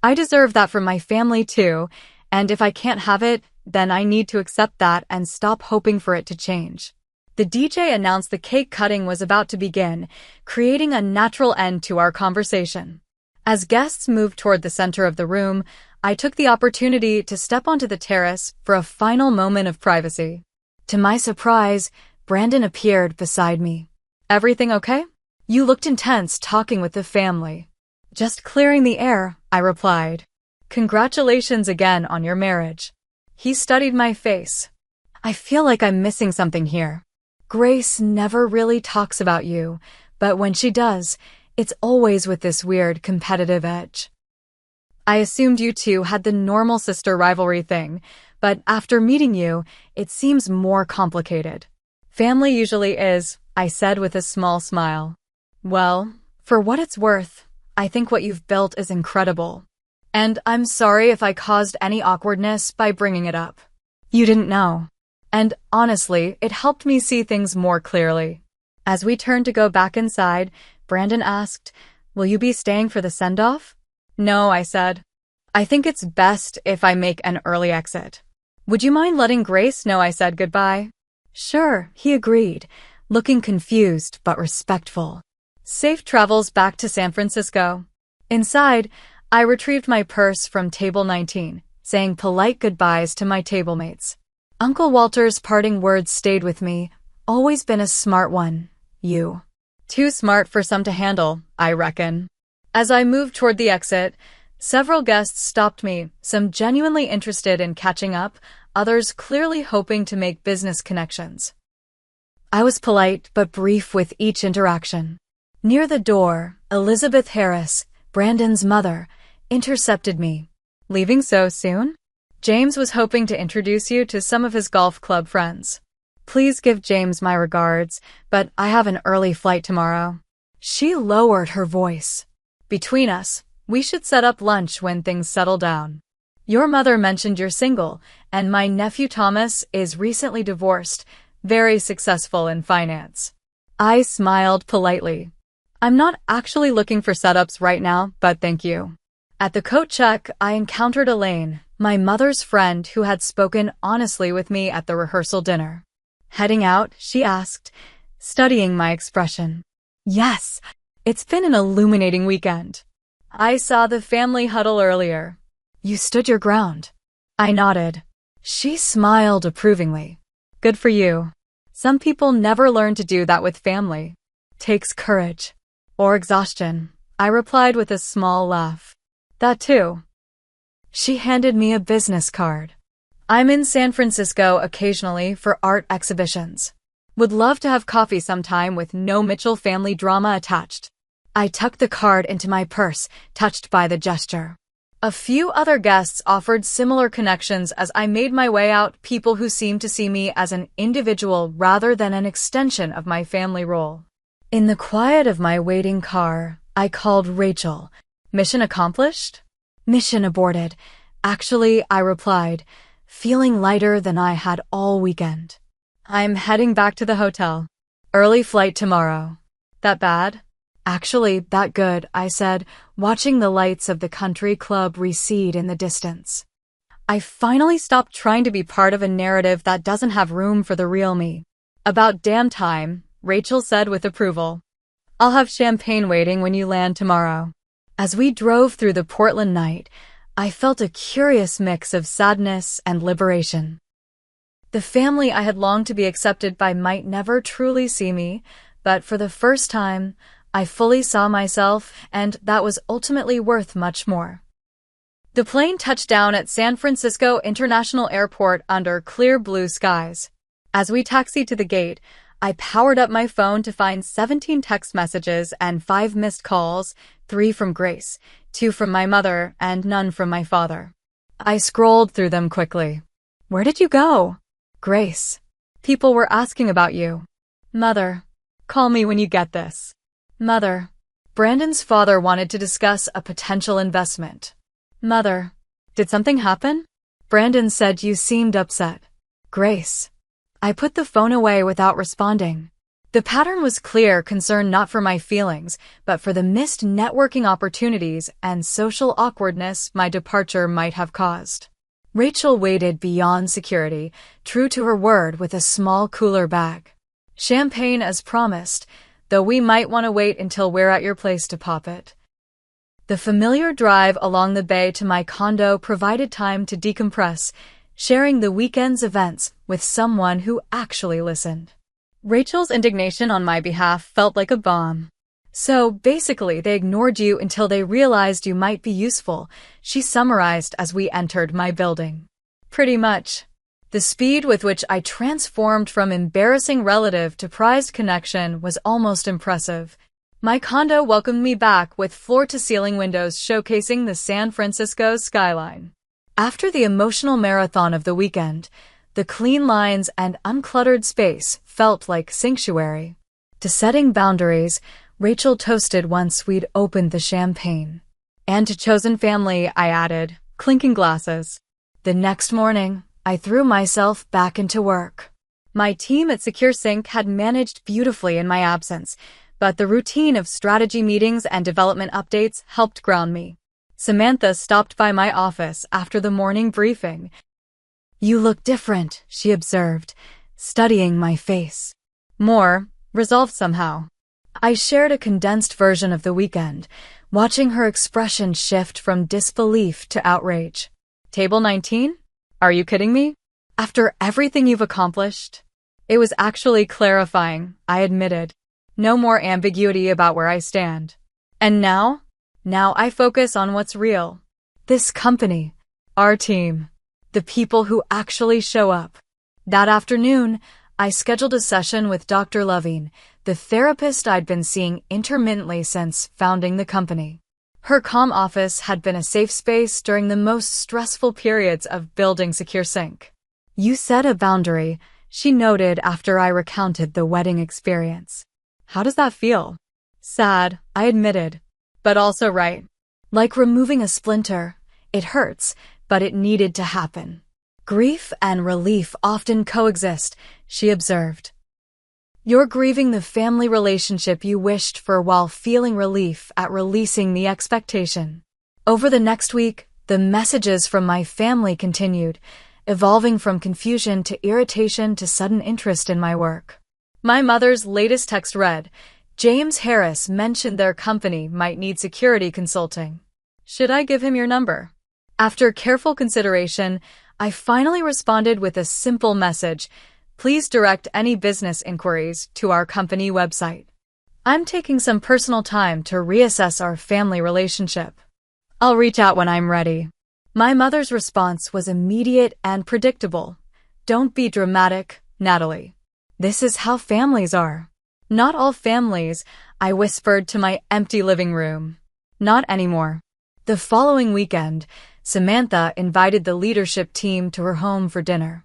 I deserve that from my family too, and if I can't have it, then I need to accept that and stop hoping for it to change. The DJ announced the cake cutting was about to begin, creating a natural end to our conversation. As guests moved toward the center of the room, I took the opportunity to step onto the terrace for a final moment of privacy. To my surprise, Brandon appeared beside me. Everything okay? You looked intense talking with the family. Just clearing the air, I replied. Congratulations again on your marriage. He studied my face. I feel like I'm missing something here. Grace never really talks about you, but when she does, it's always with this weird competitive edge. I assumed you two had the normal sister rivalry thing, but after meeting you, it seems more complicated. Family usually is, I said with a small smile. Well, for what it's worth, I think what you've built is incredible. And I'm sorry if I caused any awkwardness by bringing it up. You didn't know. And honestly, it helped me see things more clearly. As we turned to go back inside, Brandon asked, "Will you be staying for the send-off?" No, I said. I think it's best if I make an early exit. Would you mind letting Grace know I said goodbye? Sure, he agreed, looking confused but respectful. Safe travels back to San Francisco. Inside, I retrieved my purse from table 19, saying polite goodbyes to my table mates. Uncle Walter's parting words stayed with me. Always been a smart one, you. Too smart for some to handle, I reckon. As I moved toward the exit, several guests stopped me, some genuinely interested in catching up, others clearly hoping to make business connections. I was polite but brief with each interaction. Near the door, Elizabeth Harris, Brandon's mother, intercepted me. Leaving so soon? James was hoping to introduce you to some of his golf club friends. Please give James my regards, but I have an early flight tomorrow. She lowered her voice. Between us, we should set up lunch when things settle down. Your mother mentioned you're single, and my nephew Thomas is recently divorced, very successful in finance. I smiled politely. I'm not actually looking for setups right now, but thank you. At the coat check, I encountered Elaine, my mother's friend who had spoken honestly with me at the rehearsal dinner. Heading out, she asked, studying my expression. Yes, it's been an illuminating weekend. I saw the family huddle earlier. You stood your ground. I nodded. She smiled approvingly. Good for you. Some people never learn to do that with family. Takes courage. Or exhaustion, I replied with a small laugh. That too. She handed me a business card. I'm in San Francisco occasionally for art exhibitions. Would love to have coffee sometime with no Mitchell family drama attached. I tucked the card into my purse, touched by the gesture. A few other guests offered similar connections as I made my way out, people who seemed to see me as an individual rather than an extension of my family role. In the quiet of my waiting car, I called Rachel. Mission accomplished? Mission aborted. Actually, I replied, feeling lighter than I had all weekend. I'm heading back to the hotel. Early flight tomorrow. That bad? Actually, that good, I said, watching the lights of the country club recede in the distance. I finally stopped trying to be part of a narrative that doesn't have room for the real me. About damn time, Rachel said with approval. I'll have champagne waiting when you land tomorrow. As we drove through the Portland night, I felt a curious mix of sadness and liberation. The family I had longed to be accepted by might never truly see me, but for the first time, I fully saw myself, and that was ultimately worth much more. The plane touched down at San Francisco International Airport under clear blue skies. As we taxied to the gate, I powered up my phone to find 17 text messages and 5 missed calls, 3 from Grace, 2 from my mother, and none from my father. I scrolled through them quickly. Where did you go? Grace. People were asking about you. Mother. Call me when you get this. Mother. Brandon's father wanted to discuss a potential investment. Mother. Did something happen? Brandon said you seemed upset. Grace. I put the phone away without responding. The pattern was clear, concern not for my feelings, but for the missed networking opportunities and social awkwardness my departure might have caused. Rachel waited beyond security, true to her word with a small cooler bag. Champagne as promised, though we might want to wait until we're at your place to pop it. The familiar drive along the bay to my condo provided time to decompress, sharing the weekend's events with someone who actually listened. Rachel's indignation on my behalf felt like a bomb. So basically, they ignored you until they realized you might be useful, she summarized as we entered my building. Pretty much. The speed with which I transformed from embarrassing relative to prized connection was almost impressive. My condo welcomed me back with floor-to-ceiling windows showcasing the San Francisco skyline. After the emotional marathon of the weekend, the clean lines and uncluttered space felt like sanctuary. To setting boundaries, Rachel toasted once we'd opened the champagne. And to chosen family, I added, clinking glasses. The next morning, I threw myself back into work. My team at SecureSync had managed beautifully in my absence, but the routine of strategy meetings and development updates helped ground me. Samantha stopped by my office after the morning briefing. You look different, she observed, studying my face. More, resolved somehow. I shared a condensed version of the weekend, watching her expression shift from disbelief to outrage. Table 19? Are you kidding me? After everything you've accomplished? It was actually clarifying, I admitted. No more ambiguity about where I stand. And now? Now I focus on what's real. This company. Our team. The people who actually show up. That afternoon, I scheduled a session with Dr. Loving, the therapist I'd been seeing intermittently since founding the company. Her calm office had been a safe space during the most stressful periods of building SecureSync. You set a boundary, she noted after I recounted the wedding experience. How does that feel? Sad, I admitted, but also right. Like removing a splinter, it hurts, but it needed to happen. Grief and relief often coexist, she observed. You're grieving the family relationship you wished for while feeling relief at releasing the expectation. Over the next week, the messages from my family continued, evolving from confusion to irritation to sudden interest in my work. My mother's latest text read, James Harris mentioned their company might need security consulting. Should I give him your number? After careful consideration, I finally responded with a simple message. Please direct any business inquiries to our company website. I'm taking some personal time to reassess our family relationship. I'll reach out when I'm ready. My mother's response was immediate and predictable. Don't be dramatic, Natalie. This is how families are. Not all families, I whispered to my empty living room. Not anymore. The following weekend, Samantha invited the leadership team to her home for dinner.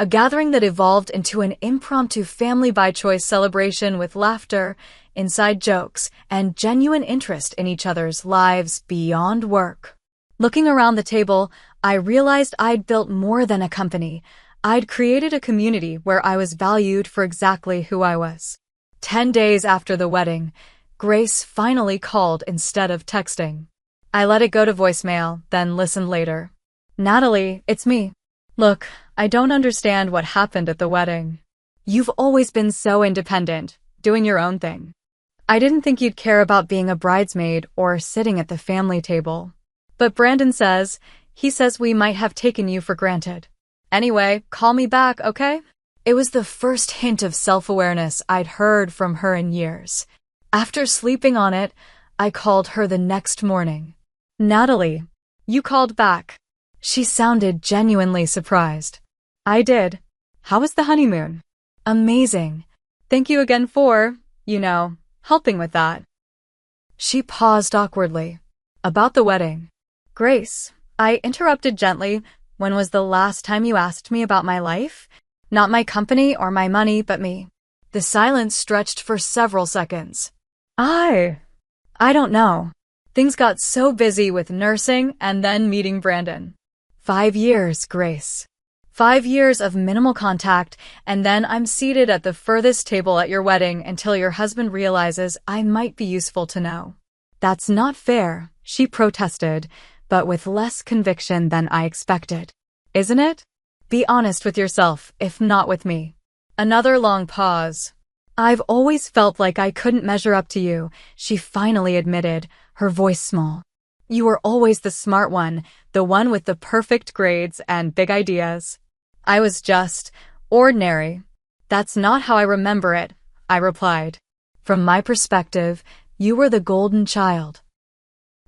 A gathering that evolved into an impromptu family-by-choice celebration with laughter, inside jokes, and genuine interest in each other's lives beyond work. Looking around the table, I realized I'd built more than a company. I'd created a community where I was valued for exactly who I was. 10 days after the wedding, Grace finally called instead of texting. I let it go to voicemail, then listened later. Natalie, it's me. Look, I don't understand what happened at the wedding. You've always been so independent, doing your own thing. I didn't think you'd care about being a bridesmaid or sitting at the family table. But Brandon says, he says we might have taken you for granted. Anyway, call me back, okay? It was the first hint of self-awareness I'd heard from her in years. After sleeping on it, I called her the next morning. Natalie, you called back. She sounded genuinely surprised. I did. How was the honeymoon? Amazing. Thank you again for, helping with that. She paused awkwardly. About the wedding. Grace, I interrupted gently. When was the last time you asked me about my life? Not my company or my money, but me. The silence stretched for several seconds. I don't know. Things got so busy with nursing and then meeting Brandon. 5 years, Grace. 5 years of minimal contact, and then I'm seated at the furthest table at your wedding until your husband realizes I might be useful to know. That's not fair, she protested, but with less conviction than I expected. Isn't it? Be honest with yourself, if not with me. Another long pause. I've always felt like I couldn't measure up to you, she finally admitted, her voice small. You were always the smart one, the one with the perfect grades and big ideas. I was just ordinary. That's not how I remember it, I replied. From my perspective, you were the golden child.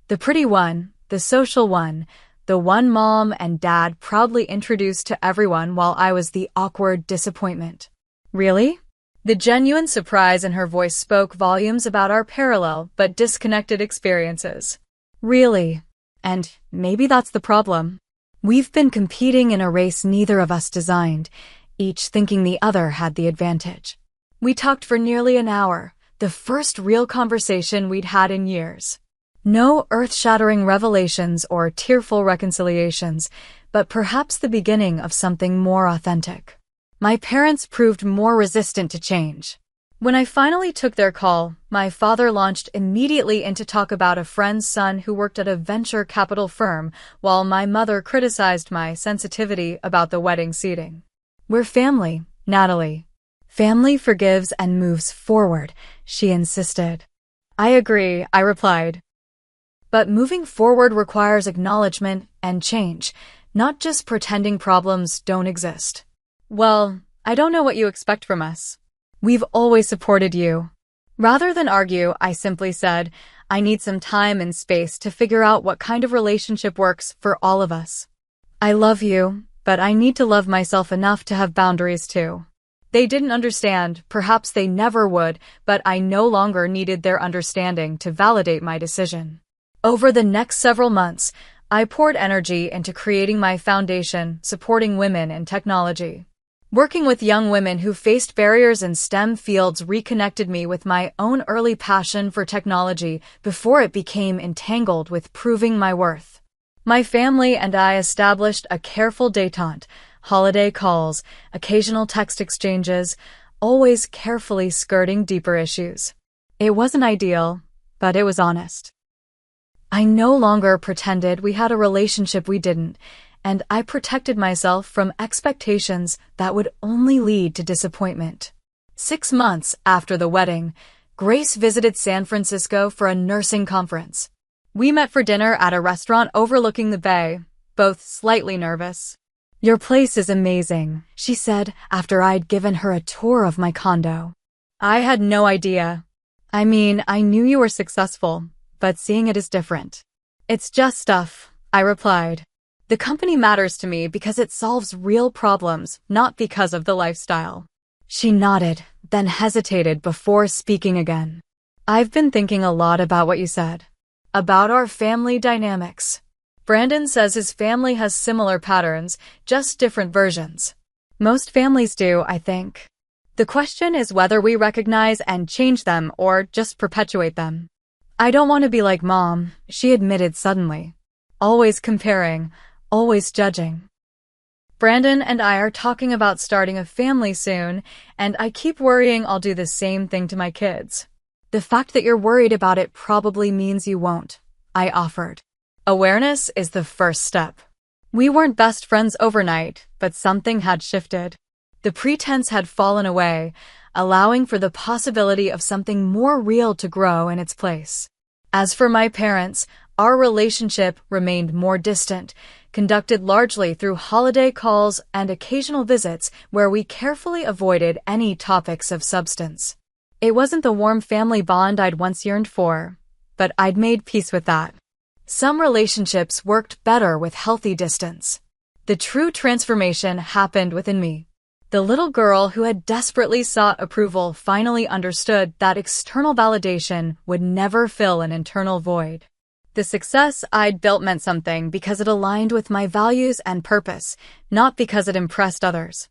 The pretty one, the social one, the one mom and dad proudly introduced to everyone while I was the awkward disappointment. Really? The genuine surprise in her voice spoke volumes about our parallel but disconnected experiences. Really. And maybe that's the problem. We've been competing in a race neither of us designed, each thinking the other had the advantage. We talked for nearly an hour, the first real conversation we'd had in years. No earth-shattering revelations or tearful reconciliations, but perhaps the beginning of something more authentic. My parents proved more resistant to change. When I finally took their call, my father launched immediately into talk about a friend's son who worked at a venture capital firm, while my mother criticized my sensitivity about the wedding seating. We're family, Natalie. Family forgives and moves forward, she insisted. I agree, I replied. But moving forward requires acknowledgement and change, not just pretending problems don't exist. Well, I don't know what you expect from us. We've always supported you. Rather than argue, I simply said, I need some time and space to figure out what kind of relationship works for all of us. I love you, but I need to love myself enough to have boundaries too. They didn't understand, perhaps they never would, but I no longer needed their understanding to validate my decision. Over the next several months, I poured energy into creating my foundation, supporting women in technology. Working with young women who faced barriers in STEM fields reconnected me with my own early passion for technology before it became entangled with proving my worth. My family and I established a careful détente, holiday calls, occasional text exchanges, always carefully skirting deeper issues. It wasn't ideal, but it was honest. I no longer pretended we had a relationship we didn't, and I protected myself from expectations that would only lead to disappointment. 6 months after the wedding, Grace visited San Francisco for a nursing conference. We met for dinner at a restaurant overlooking the bay, both slightly nervous. Your place is amazing, she said after I'd given her a tour of my condo. I had no idea. I mean, I knew you were successful, but seeing it is different. It's just stuff, I replied. The company matters to me because it solves real problems, not because of the lifestyle. She nodded, then hesitated before speaking again. I've been thinking a lot about what you said. About our family dynamics. Brandon says his family has similar patterns, just different versions. Most families do, I think. The question is whether we recognize and change them or just perpetuate them. I don't want to be like Mom, she admitted suddenly. Always comparing, always judging. Brandon and I are talking about starting a family soon, and I keep worrying I'll do the same thing to my kids. The fact that you're worried about it probably means you won't, I offered. Awareness is the first step. We weren't best friends overnight, but something had shifted. The pretense had fallen away, allowing for the possibility of something more real to grow in its place. As for my parents, our relationship remained more distant, conducted largely through holiday calls and occasional visits where we carefully avoided any topics of substance. It wasn't the warm family bond I'd once yearned for, but I'd made peace with that. Some relationships worked better with healthy distance. The true transformation happened within me. The little girl who had desperately sought approval finally understood that external validation would never fill an internal void. The success I'd built meant something because it aligned with my values and purpose, not because it impressed others.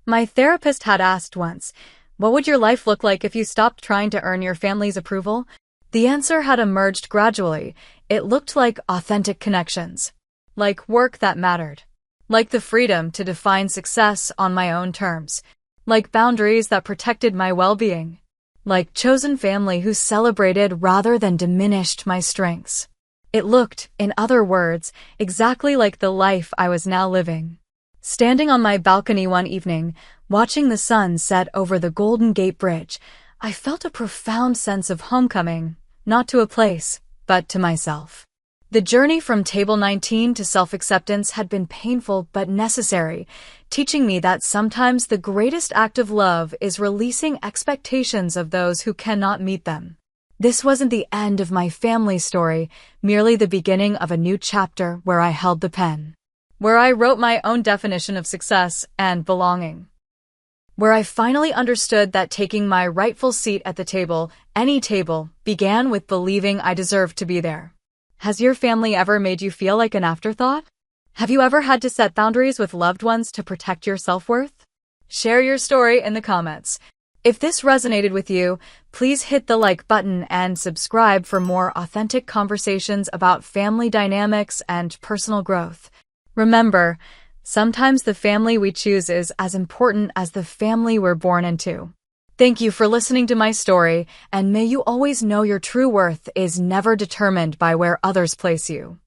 My therapist had asked once, "What would your life look like if you stopped trying to earn your family's approval?" The answer had emerged gradually. It looked like authentic connections, like work that mattered, like the freedom to define success on my own terms, like boundaries that protected my well-being, like chosen family who celebrated rather than diminished my strengths. It looked, in other words, exactly like the life I was now living. Standing on my balcony one evening, watching the sun set over the Golden Gate Bridge, I felt a profound sense of homecoming, not to a place, but to myself. The journey from Table 19 to self-acceptance had been painful but necessary, teaching me that sometimes the greatest act of love is releasing expectations of those who cannot meet them. This wasn't the end of my family story, merely the beginning of a new chapter where I held the pen, where I wrote my own definition of success and belonging, where I finally understood that taking my rightful seat at the table, any table, began with believing I deserved to be there. Has your family ever made you feel like an afterthought? Have you ever had to set boundaries with loved ones to protect your self-worth? Share your story in the comments. If this resonated with you, please hit the like button and subscribe for more authentic conversations about family dynamics and personal growth. Remember, sometimes the family we choose is as important as the family we're born into. Thank you for listening to my story, and may you always know your true worth is never determined by where others place you.